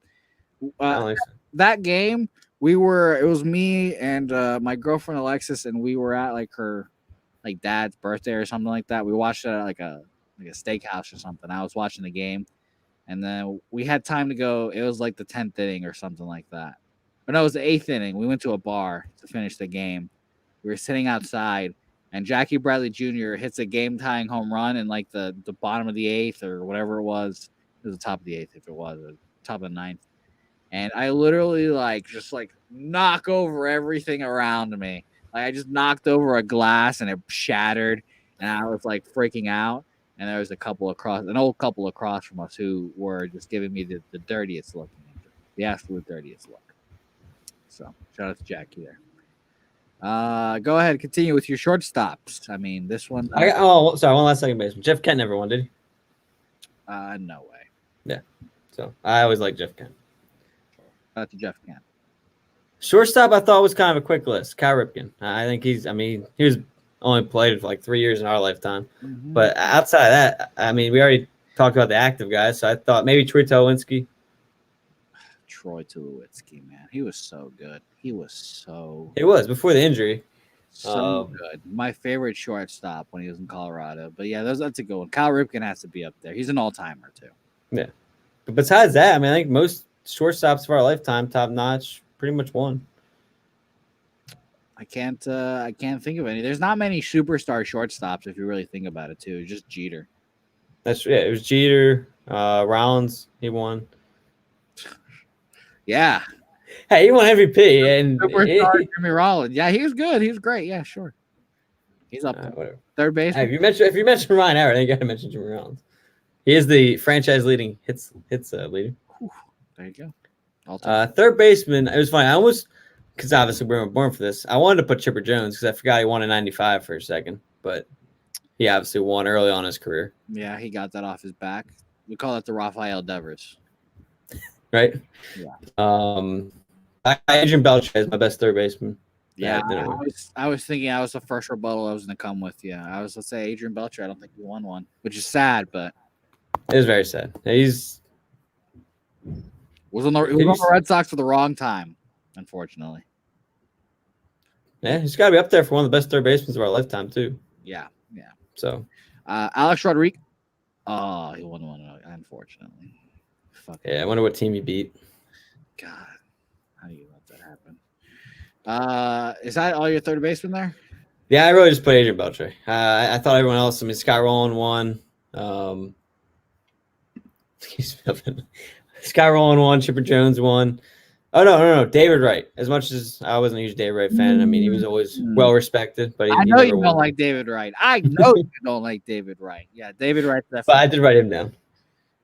I don't think so. That game, it was me and my girlfriend Alexis, and we were at her dad's birthday or something like that. We watched it at like a steakhouse or something. I was watching the game, And then we had time to go. It was like the 10th inning or something like that. Or no, it was the 8th inning. We went to a bar to finish the game. We were sitting outside, and Jackie Bradley Jr. hits a game-tying home run in like the bottom of the 8th or whatever it was. It was the top of the 8th if it was, or top of the 9th. And I literally just knock over everything around me. Like I just knocked over a glass and it shattered, and I was like freaking out. And there was an old couple across from us who were just giving me the dirtiest look, the absolute dirtiest look. So shout out to Jackie there. Go ahead, continue with your shortstops. I mean, this one. Sorry, one last second baseman. Jeff Kent never won, did he? No way. Yeah. So I always like Jeff Kent. Shout out to Jeff Kent. Shortstop, I thought was kind of a quick list. Cal Ripken. I think he was only played for like 3 years in our lifetime. Mm-hmm. But outside of that, I mean, we already talked about the active guys, so I thought maybe Troy Tulowitzki. Troy Tulowitzki, man. He was so good. He was It was before the injury. so good. My favorite shortstop when he was in Colorado. But yeah, that's a good one. Cal Ripken has to be up there. He's an all-timer too. Yeah. But besides that, I mean, I think most shortstops of our lifetime, top notch, pretty much won. I can't think of any. There's not many superstar shortstops if you really think about it too. It's just Jeter. It was Jeter, Rollins, he won. Yeah. Hey, he won MVP and superstar Jimmy Rollins. Yeah, he was good. He was great. Yeah, sure. He's up there. Whatever. Third base. Hey, if you mention Ryan Howard, then you gotta mention Jimmy Rollins. He is the franchise leading hits leader. There you go. Third baseman, it was funny. I almost, because obviously we weren't born for this, I wanted to put Chipper Jones because I forgot he won in 95 for a second, but he obviously won early on in his career. Yeah, he got that off his back. We call it the Rafael Devers. Right? Yeah. Adrian Beltre is my best third baseman. Yeah, I was thinking I was the first rebuttal I was going to come with. Yeah, let's say Adrian Beltre. I don't think he won one, which is sad, but it was very sad. He's was on the Red Sox for the wrong time, unfortunately. Yeah, he's got to be up there for one of the best third basemen of our lifetime too. Yeah. So, Alex Rodriguez. Oh, he won one, unfortunately. Fuck. Yeah, I wonder what team he beat. God, how do you let that happen? Is that all your third baseman there? Yeah, I really just put Adrian Beltre. I thought everyone else. I mean, Scott Rowland won. Scott Rowland won. Chipper Jones won. Oh no, David Wright. As much as I wasn't a huge David Wright fan, I mean, he was always well respected. But I know you don't like David Wright. I know you don't like David Wright. Yeah, David Wright. But I did write him down.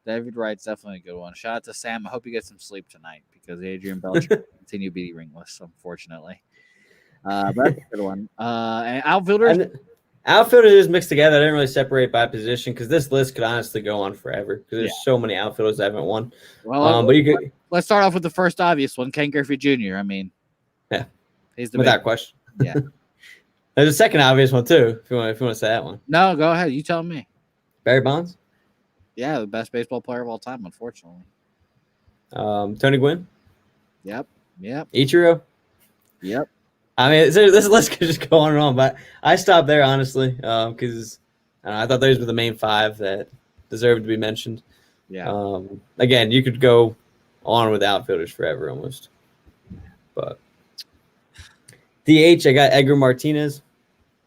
David Wright's definitely a good one. Shout out to Sam. I hope you get some sleep tonight because Adrian Beltre continue beating ringless, unfortunately. But that's a good one. And outfielders. Outfielders is mixed together. I didn't really separate by position because this list could honestly go on forever because there's so many outfielders that haven't won. Well, but you could. Let's start off with the first obvious one, Ken Griffey Jr. I mean, yeah, he's the without question. Yeah, there's a second obvious one too. If you want to say that one. No, go ahead. You tell me. Barry Bonds. Yeah, the best baseball player of all time, unfortunately. Tony Gwynn. Yep. Ichiro. Yep. I mean, this list could just go on and on, but I stopped there honestly because I thought those were the main five that deserved to be mentioned. Yeah. Again, you could go on with outfielders forever almost, but DH, I got Edgar Martinez,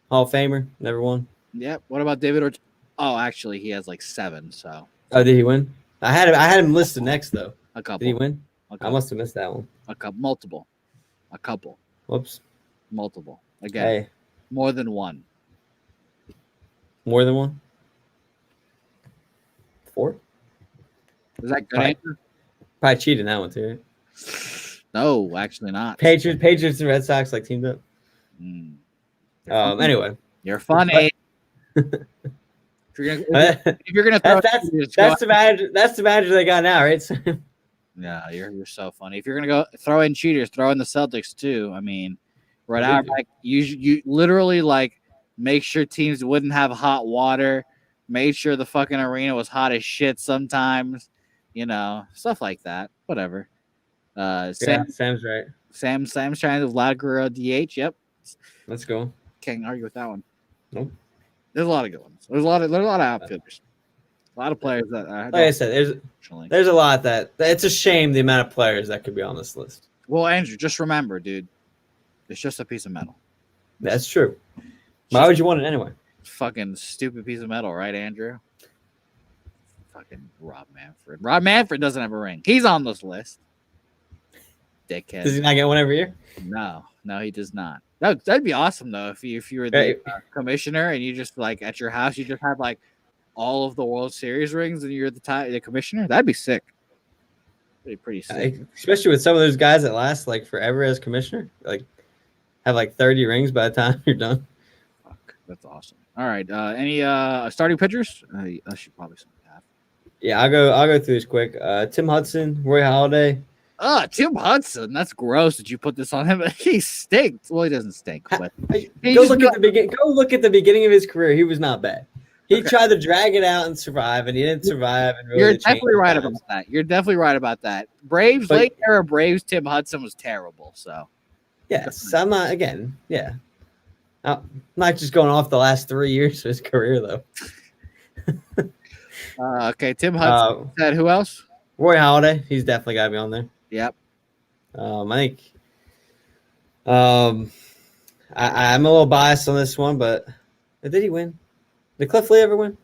Hall of Famer, never won. Yep. What about David? Oh, actually, he has like 7. So. Oh, did he win? I had him listed next though. A couple. Did he win? I must have missed that one. A couple. Multiple. Whoops. Multiple. Again. Hey. More than one. More than one? 4? Is that good answer? Probably cheating that one too, right? No, actually not. Patriots and Red Sox like teamed up. Anyway. You're funny. If you're gonna throw that's the manager they got now, right? Yeah, you're so funny. If you're gonna go throw in cheaters, throw in the Celtics too. I mean, right out back, you literally like make sure teams wouldn't have hot water, made sure the fucking arena was hot as shit sometimes, stuff like that. Whatever. Sam's right. Sam's trying to Vlad Guerrero DH. Yep. Let's go. Can't argue with that one. Nope. There's a lot of good ones. There's a lot of outfielders. A lot of players that Like I said, there's a lot that it's a shame the amount of players that could be on this list. Well, Andrew, just remember, dude, it's just a piece of metal. That's true. Why would you want it anyway? Fucking stupid piece of metal, right, Andrew? Fucking Rob Manfred. Rob Manfred doesn't have a ring. He's on this list. Dickhead. Does he not get one every year? No, he does not. That'd be awesome though if you were the commissioner and you just like at your house you just had like all of the World Series rings and you're the commissioner. That'd be sick. That'd be pretty sick. Especially with some of those guys that last like forever as commissioner, like have like 30 rings by the time you're done. Fuck, that's awesome. All right, any starting pitchers? I should probably have. Yeah, I'll go through this quick. Tim Hudson, Roy Halladay. Tim Hudson. That's gross that you put this on him. He stinks. Well, he doesn't stink, but go look at the beginning of his career. He was not bad. He tried to drag it out and survive, and he didn't survive. And really You're definitely right about that. You're definitely right about that. Late era Braves, Tim Hudson was terrible. So, yes, I'm not again. Yeah, I'm not just going off the last 3 years of his career though. Okay, Tim Hudson. Said who else? Roy Halladay. He's definitely got to be on there. Yep. I think. I'm a little biased on this one, but did he win? Did Cliff Lee ever win?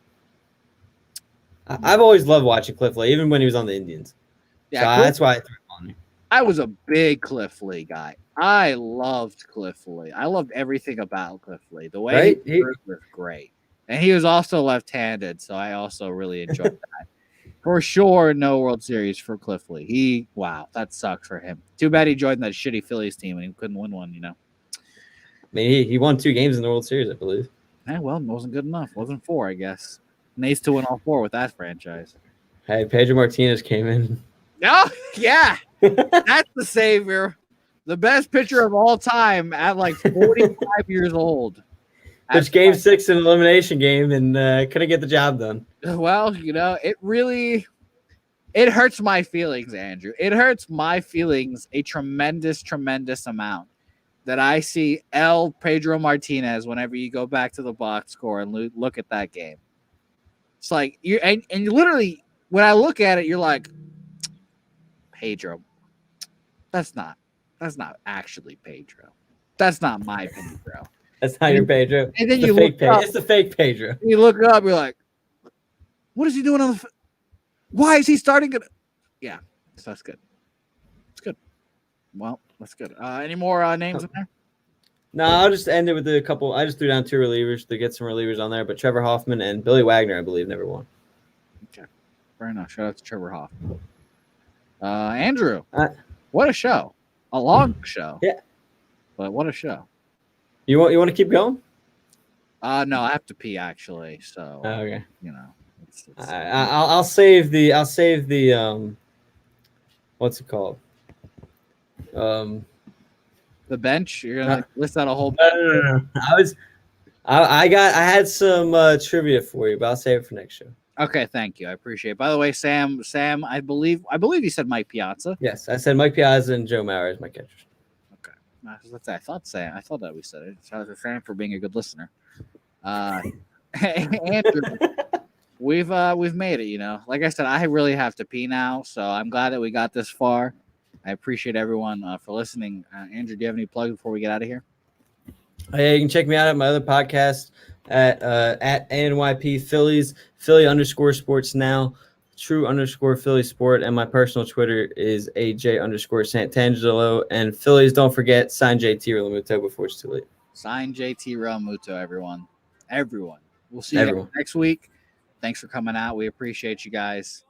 I've always loved watching Cliff Lee, even when he was on the Indians. Yeah, so that's why I threw him on there. I was a big Cliff Lee guy. I loved Cliff Lee. I loved everything about Cliff Lee. The way he was great. And he was also left-handed, so I also really enjoyed that. For sure, no World Series for Cliff Lee. Wow, that sucks for him. Too bad he joined that shitty Phillies team and he couldn't win one, you know. I mean, he won 2 games in the World Series, I believe. Well, it wasn't good enough. Wasn't 4, I guess. Needs to win all 4 with that franchise. Hey, Pedro Martinez came in. Oh, yeah. That's the savior. The best pitcher of all time at like 45 years old. Which game 6 in an elimination game and couldn't get the job done. Well, it hurts my feelings, Andrew. It hurts my feelings a tremendous, tremendous amount that I see Pedro Martinez whenever you go back to the box score and look at that game. It's like you literally when I look at it, you're like, Pedro. That's not actually Pedro. That's not my Pedro. That's not your Pedro. And then it's the fake Pedro. You look up, you're like, what is he doing on the? Why is he starting it? Yeah, so that's good. It's good. Well, that's good. Any more names in there? No, I'll just end it with a couple. I just threw down 2 relievers to get some relievers on there, but Trevor Hoffman and Billy Wagner, I believe, never won. Okay, fair enough. Shout out to Trevor Hoffman. Andrew, what a show! A long show. Yeah, but what a show. You want to keep going? No, I have to pee actually. So okay, I'll save the what's it called? The bench. You're gonna list out a whole. No. I had some trivia for you, but I'll save it for next show. Okay, thank you. I appreciate it. By the way, Sam, I believe you said Mike Piazza. Yes, I said Mike Piazza and Joe Mauer as my catchers. I thought that we said it. Shout out to Sam for being a good listener. Andrew, we've made it. Like I said, I really have to pee now, so I'm glad that we got this far. I appreciate everyone for listening. Andrew, do you have any plugs before we get out of here? Hey, you can check me out at my other podcast at ANYP Phillies, Philly_sports now. True_Philly sport, and my personal Twitter is AJ_Santangelo. And Phillies, don't forget, sign JT Realmuto before it's too late. Sign JT Realmuto, everyone. We'll see you next week. Thanks for coming out. We appreciate you guys.